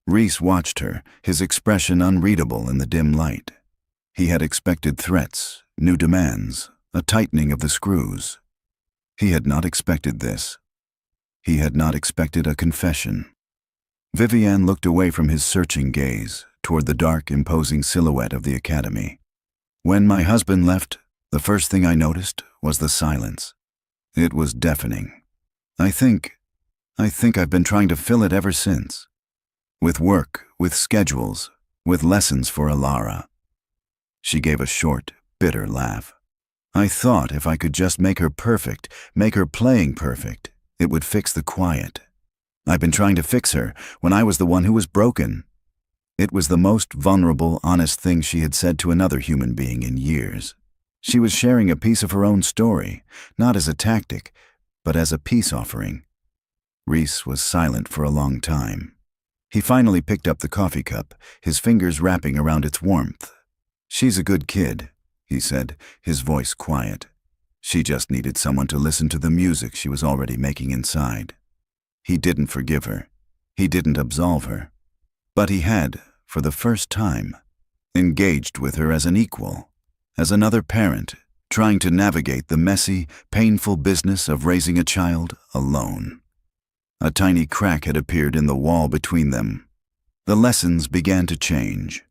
Reese watched her, his expression unreadable in the dim light. He had expected threats, new demands, a tightening of the screws. He had not expected this. He had not expected a confession. Vivienne looked away from his searching gaze toward the dark, imposing silhouette of the academy. "When my husband left, the first thing I noticed was the silence. It was deafening. I think I've been trying to fill it ever since. With work, with schedules, with lessons for Alara." She gave a short, bitter laugh. "I thought if I could just make her perfect, make her playing perfect, it would fix the quiet. I've been trying to fix her when I was the one who was broken." It was the most vulnerable, honest thing she had said to another human being in years. She was sharing a piece of her own story, not as a tactic, but as a peace offering. Reese was silent for a long time. He finally picked up the coffee cup, his fingers wrapping around its warmth. "She's a good kid," he said, his voice quiet. "She just needed someone to listen to the music she was already making inside." He didn't forgive her. He didn't absolve her. But he had, for the first time, engaged with her as an equal, as another parent, trying to navigate the messy, painful business of raising a child alone. A tiny crack had appeared in the wall between them. The lessons began to change.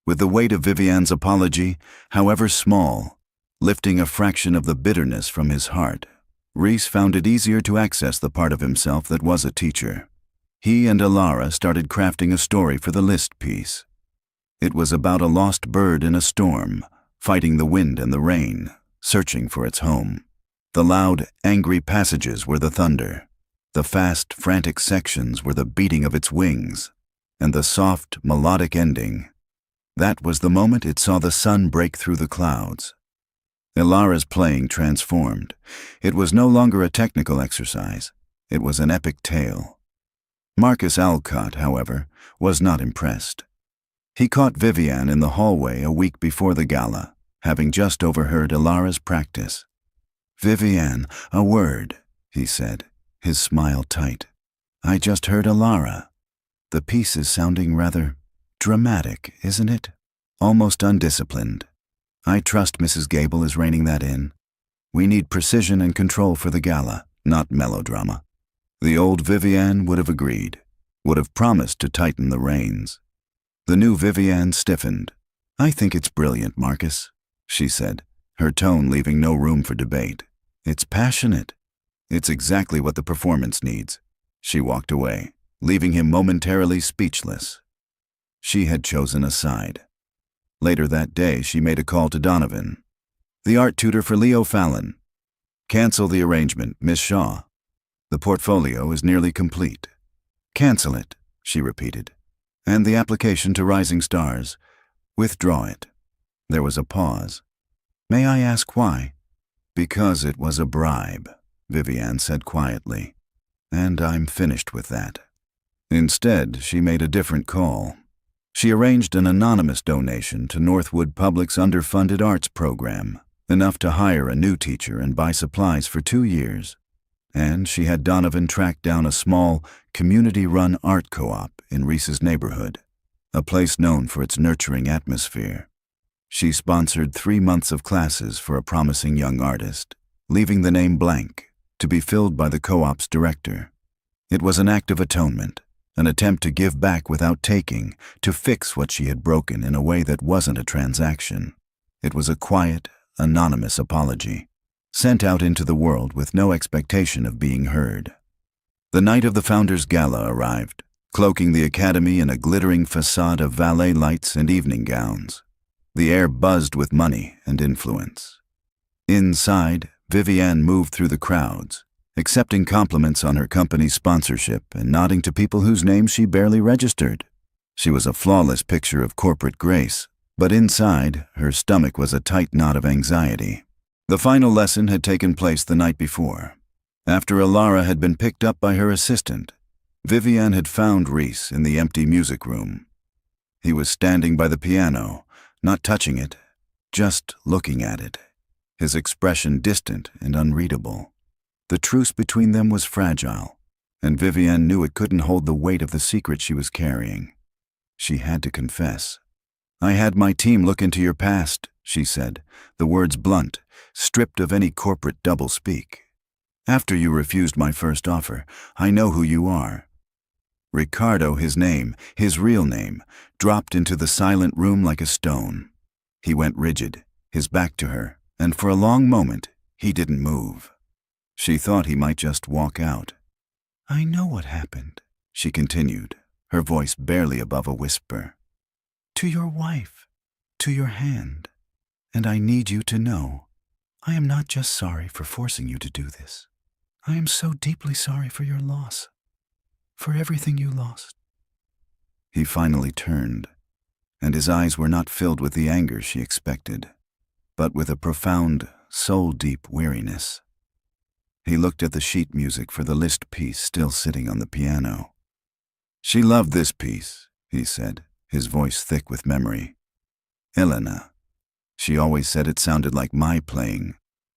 With the weight of Vivienne's apology, however small, lifting a fraction of the bitterness from his heart, Reese found it easier to access the part of himself that was a teacher. He and Alara started crafting a story for the list piece. It was about a lost bird in a storm, fighting the wind and the rain, searching for its home. The loud, angry passages were the thunder. The fast, frantic sections were the beating of its wings, and the soft, melodic ending. That was the moment it saw the sun break through the clouds. Alara's playing transformed. It was no longer a technical exercise. It was an epic tale. Marcus Alcott, however, was not impressed. He caught Vivienne in the hallway a week before the gala, having just overheard Alara's practice. "Vivienne, a word," he said, his smile tight. "I just heard Alara. The piece is sounding rather dramatic, isn't it? Almost undisciplined. I trust Mrs. Gable is reining that in. We need precision and control for the gala, not melodrama." The old Vivienne would have agreed, would have promised to tighten the reins. The new Vivienne stiffened. "I think it's brilliant, Marcus," she said, her tone leaving no room for debate. "It's passionate. It's exactly what the performance needs." She walked away, leaving him momentarily speechless. She had chosen a side. Later that day, she made a call to Donovan, the art tutor for Leo Fallon. "Cancel the arrangement, Miss Shaw. The portfolio is nearly complete." "Cancel it," she repeated. "And the application to Rising Stars. Withdraw it." There was a pause. "May I ask why?" "Because it was a bribe," Vivienne said quietly. "And I'm finished with that." Instead, she made a different call. She arranged an anonymous donation to Northwood Public's underfunded arts program, enough to hire a new teacher and buy supplies for 2 years. And she had Donovan track down a small, community-run art co-op in Reese's neighborhood, a place known for its nurturing atmosphere. She sponsored 3 months of classes for a promising young artist, leaving the name blank, to be filled by the co-op's director. It was an act of atonement, an attempt to give back without taking, to fix what she had broken in a way that wasn't a transaction. It was a quiet, anonymous apology, sent out into the world with no expectation of being heard. The night of the Founders' Gala arrived, cloaking the academy in a glittering facade of valet lights and evening gowns. The air buzzed with money and influence. Inside, Vivienne moved through the crowds, accepting compliments on her company's sponsorship and nodding to people whose names she barely registered. She was a flawless picture of corporate grace, but inside, her stomach was a tight knot of anxiety. The final lesson had taken place the night before. After Alara had been picked up by her assistant, Vivienne had found Rhys in the empty music room. He was standing by the piano, not touching it, just looking at it, his expression distant and unreadable. The truce between them was fragile, and Vivienne knew it couldn't hold the weight of the secret she was carrying. She had to confess. "I had my team look into your past," she said, the words blunt, stripped of any corporate doublespeak. "After you refused my first offer, I know who you are." Ricardo, his name, his real name, dropped into the silent room like a stone. He went rigid, his back to her, and for a long moment, he didn't move. She thought he might just walk out. "I know what happened," she continued, her voice barely above a whisper. "To your wife, to your hand. And I need you to know, I am not just sorry for forcing you to do this. I am so deeply sorry for your loss, for everything you lost." He finally turned, and his eyes were not filled with the anger she expected, but with a profound, soul-deep weariness. He looked at the sheet music for the Liszt piece still sitting on the piano. "She loved this piece," he said, his voice thick with memory. "Elena. She always said it sounded like my playing,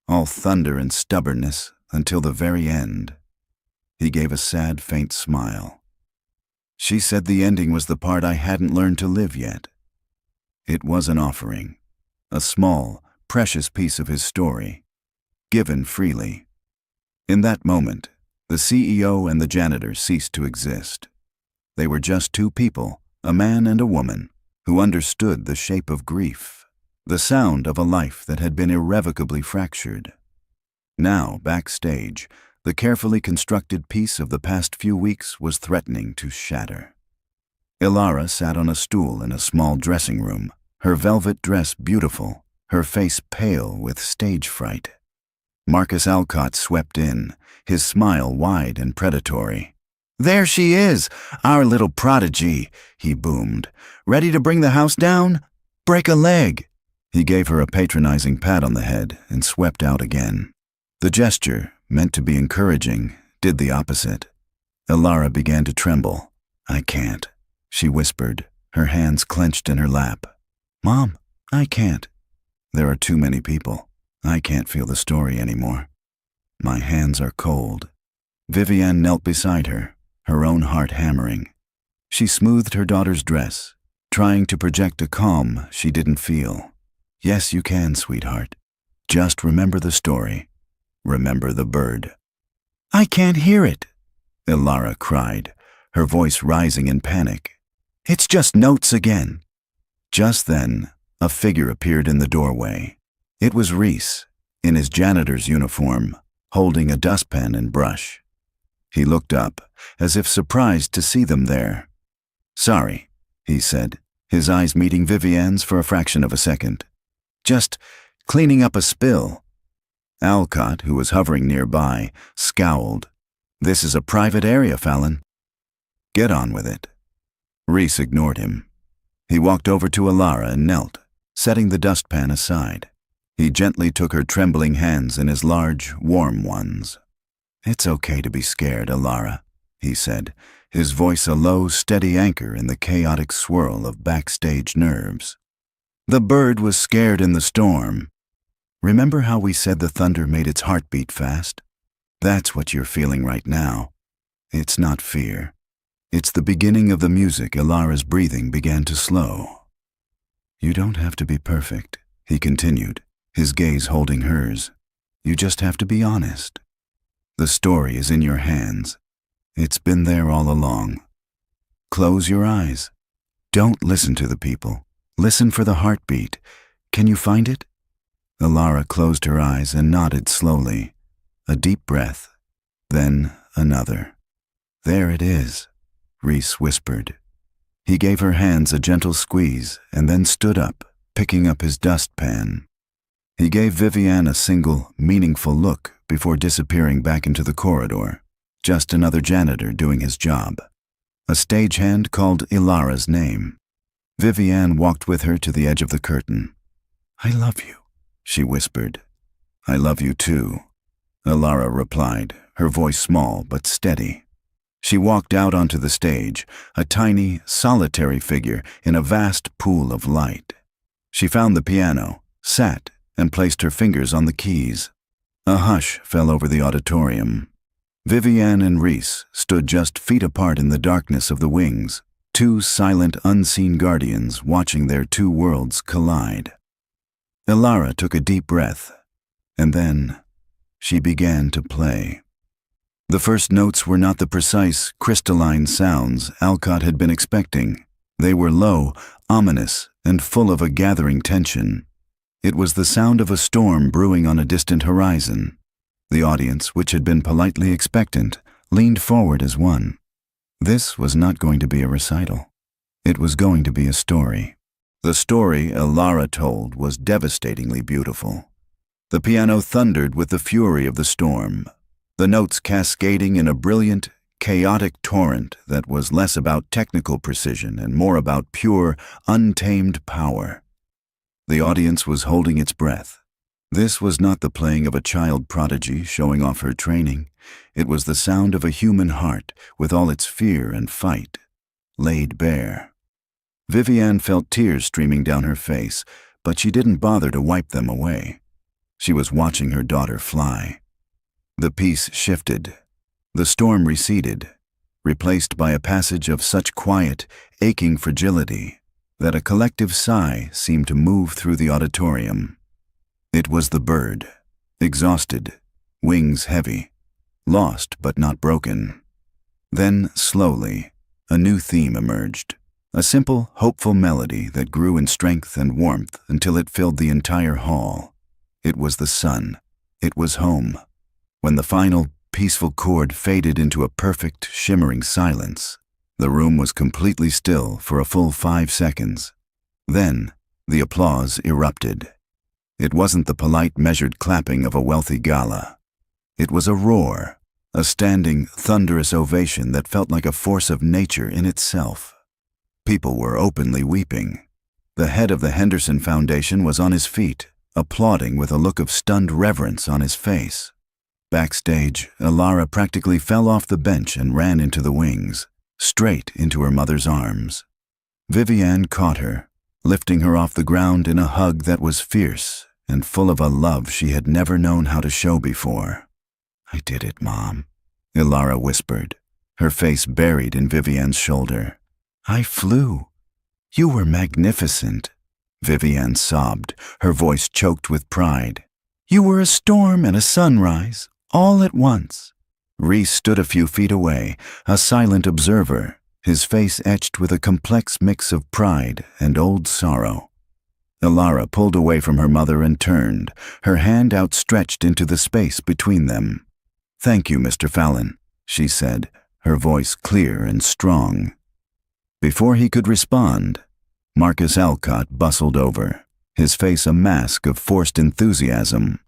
all thunder and stubbornness until the very end." He gave a sad, faint smile. "She said the ending was the part I hadn't learned to live yet." It was an offering, a small, precious piece of his story, given freely. In that moment, the CEO and the janitor ceased to exist. They were just two people, a man and a woman, who understood the shape of grief, the sound of a life that had been irrevocably fractured. Now, backstage, the carefully constructed piece of the past few weeks was threatening to shatter. Alara sat on a stool in a small dressing room, her velvet dress beautiful, her face pale with stage fright. Marcus Alcott swept in, his smile wide and predatory. "There she is, our little prodigy," he boomed. "Ready to bring the house down? Break a leg." He gave her a patronizing pat on the head and swept out again. The gesture, meant to be encouraging, did the opposite. Alara began to tremble. "I can't," she whispered, her hands clenched in her lap. "Mom, I can't. There are too many people. I can't feel the story anymore. My hands are cold." Vivienne knelt beside her, her own heart hammering. She smoothed her daughter's dress, trying to project a calm she didn't feel. "Yes, you can, sweetheart. Just remember the story. Remember the bird." "I can't hear it," Alara cried, her voice rising in panic. "It's just notes again." Just then, a figure appeared in the doorway. It was Rhys, in his janitor's uniform, holding a dustpan and brush. He looked up, as if surprised to see them there. "Sorry," he said, his eyes meeting Vivienne's for a fraction of a second. "Just cleaning up a spill." Alcott, who was hovering nearby, scowled. "This is a private area, Fallon. Get on with it." Rhys ignored him. He walked over to Alara and knelt, setting the dustpan aside. He gently took her trembling hands in his large, warm ones. "It's okay to be scared, Alara," he said, his voice a low, steady anchor in the chaotic swirl of backstage nerves. "The bird was scared in the storm. Remember how we said the thunder made its heart beat fast? That's what you're feeling right now. It's not fear. It's the beginning of the music. Alara's breathing began to slow. "You don't have to be perfect," he continued, his gaze holding hers. "You just have to be honest. The story is in your hands. It's been there all along. Close your eyes. Don't listen to the people. Listen for the heartbeat. Can you find it?" Alara closed her eyes and nodded slowly. A deep breath, then another. "There it is," Rhys whispered. He gave her hands a gentle squeeze and then stood up, picking up his dustpan. He gave Vivian a single, meaningful look before disappearing back into the corridor. Just another janitor doing his job. A stagehand called Ilara's name. Vivian walked with her to the edge of the curtain. "I love you," she whispered. "I love you too," Ilara replied, her voice small but steady. She walked out onto the stage, a tiny, solitary figure in a vast pool of light. She found the piano, sat, and placed her fingers on the keys. A hush fell over the auditorium. Vivian and Rhys stood just feet apart in the darkness of the wings, two silent, unseen guardians watching their two worlds collide. Ilara took a deep breath, and then she began to play. The first notes were not the precise, crystalline sounds Alcott had been expecting. They were low, ominous, and full of a gathering tension. It was the sound of a storm brewing on a distant horizon. The audience, which had been politely expectant, leaned forward as one. This was not going to be a recital. It was going to be a story. The story Ilara told was devastatingly beautiful. The piano thundered with the fury of the storm, the notes cascading in a brilliant, chaotic torrent that was less about technical precision and more about pure, untamed power. The audience was holding its breath. This was not the playing of a child prodigy showing off her training. It was the sound of a human heart with all its fear and fight, laid bare. Vivian felt tears streaming down her face, but she didn't bother to wipe them away. She was watching her daughter fly. The piece shifted. The storm receded, replaced by a passage of such quiet, aching fragility that a collective sigh seemed to move through the auditorium. It was the bird, exhausted, wings heavy, lost but not broken. Then, slowly, a new theme emerged, a simple, hopeful melody that grew in strength and warmth until it filled the entire hall. It was the sun. It was home. When the final, peaceful chord faded into a perfect, shimmering silence, the room was completely still for a full 5 seconds. Then, the applause erupted. It wasn't the polite, measured clapping of a wealthy gala. It was a roar, a standing, thunderous ovation that felt like a force of nature in itself. People were openly weeping. The head of the Henderson Foundation was on his feet, applauding with a look of stunned reverence on his face. Backstage, Ilara practically fell off the bench and ran into the wings, straight into her mother's arms. Vivian caught her, lifting her off the ground in a hug that was fierce and full of a love she had never known how to show before. "I did it, Mom," Ilara whispered, her face buried in Vivian's shoulder. "I flew. You were magnificent," Vivian sobbed, her voice choked with pride. "You were a storm and a sunrise, all at once." Rhys stood a few feet away, a silent observer, his face etched with a complex mix of pride and old sorrow. Ilara pulled away from her mother and turned, her hand outstretched into the space between them. "Thank you, Mr. Fallon," she said, her voice clear and strong. Before he could respond, Marcus Alcott bustled over, his face a mask of forced enthusiasm.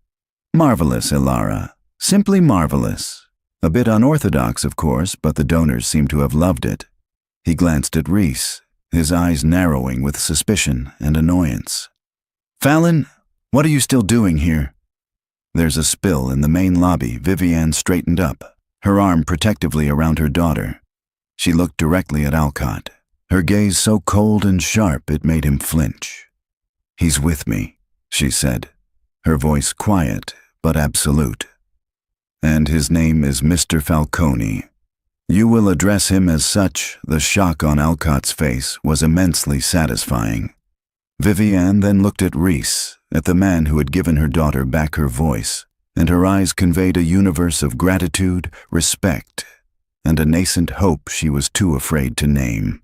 "Marvelous, Ilara. Simply marvelous. A bit unorthodox, of course, but the donors seem to have loved it." He glanced at Rhys, his eyes narrowing with suspicion and annoyance. "Fallon, what are you still doing here?" "There's a spill in the main lobby." Vivian straightened up, her arm protectively around her daughter. She looked directly at Alcott, her gaze so cold and sharp it made him flinch. "He's with me," she said, her voice quiet but absolute. "And his name is Mr. Falcone. You will address him as such." The shock on Alcott's face was immensely satisfying. Vivian then looked at Rhys, at the man who had given her daughter back her voice, and her eyes conveyed a universe of gratitude, respect, and a nascent hope she was too afraid to name.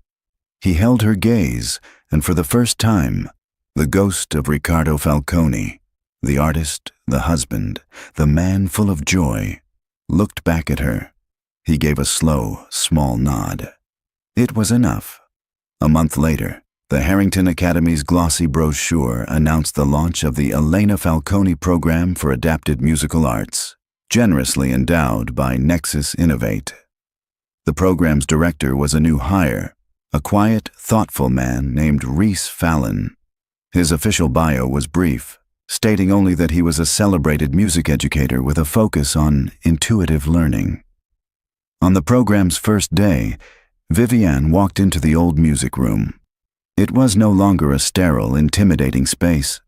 He held her gaze, and for the first time, the ghost of Riccardo Falcone, the artist, the husband, the man full of joy, looked back at her. He gave a slow, small nod. It was enough. A month later, The Harrington Academy's glossy brochure announced the launch of the Elena Falcone Program for Adapted Musical Arts, generously endowed by Nexus Innovate. The program's director was a new hire, a quiet, thoughtful man named Reese Fallon. His official bio was brief, stating only that he was a celebrated music educator with a focus on intuitive learning. On the program's first day, Viviane walked into the old music room. It was no longer a sterile, intimidating space.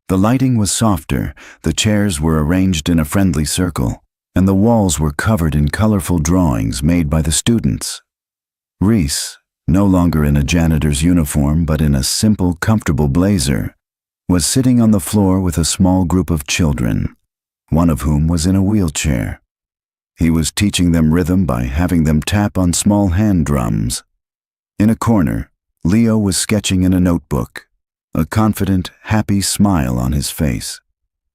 The lighting was softer, the chairs were arranged in a friendly circle, and the walls were covered in colorful drawings made by the students. Reese, no longer in a janitor's uniform but in a simple, comfortable blazer, was sitting on the floor with a small group of children, one of whom was in a wheelchair. He was teaching them rhythm by having them tap on small hand drums. In a corner, Leo was sketching in a notebook, a confident, happy smile on his face.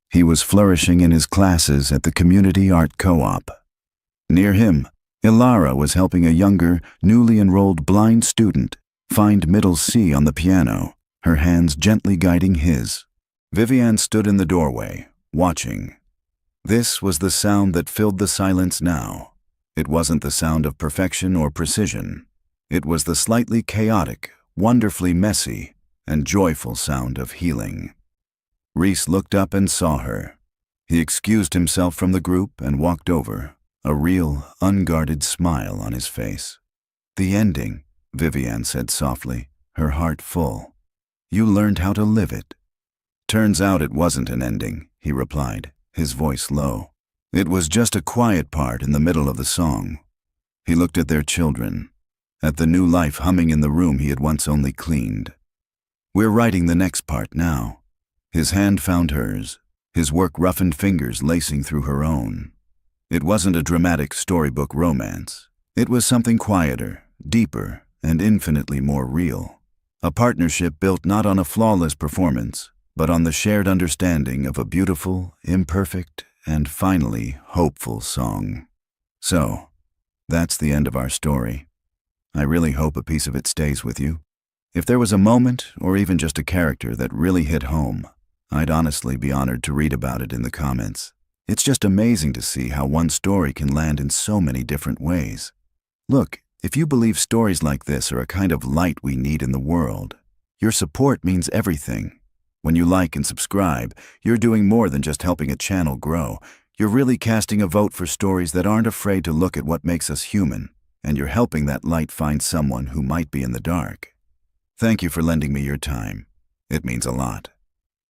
He was flourishing in his classes at the Community Art Co-op. Near him, Ilara was helping a younger, newly enrolled blind student find middle C on the piano, her hands gently guiding his. Viviane stood in the doorway, watching. This was the sound that filled the silence now. It wasn't the sound of perfection or precision. It was the slightly chaotic, wonderfully messy, and joyful sound of healing. Reese looked up and saw her. He excused himself from the group and walked over, a real, unguarded smile on his face. "The ending," Viviane said softly, her heart full. "You learned how to live it." "Turns out it wasn't an ending," he replied, his voice low. "It was just a quiet part in the middle of the song." He looked at their children, at the new life humming in the room he had once only cleaned. "We're writing the next part now." His hand found hers, his work-roughened fingers lacing through her own. It wasn't a dramatic storybook romance. It was something quieter, deeper, and infinitely more real. A partnership built not on a flawless performance, but on the shared understanding of a beautiful, imperfect, and finally hopeful song. So, that's the end of our story. I really hope a piece of it stays with you. If there was a moment, or even just a character, that really hit home, I'd honestly be honored to read about it in the comments. It's just amazing to see how one story can land in so many different ways. Look, if you believe stories like this are a kind of light we need in the world, your support means everything. When you like and subscribe, you're doing more than just helping a channel grow. You're really casting a vote for stories that aren't afraid to look at what makes us human, and you're helping that light find someone who might be in the dark. Thank you for lending me your time. It means a lot.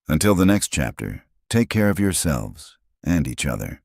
Until the next chapter, take care of yourselves and each other.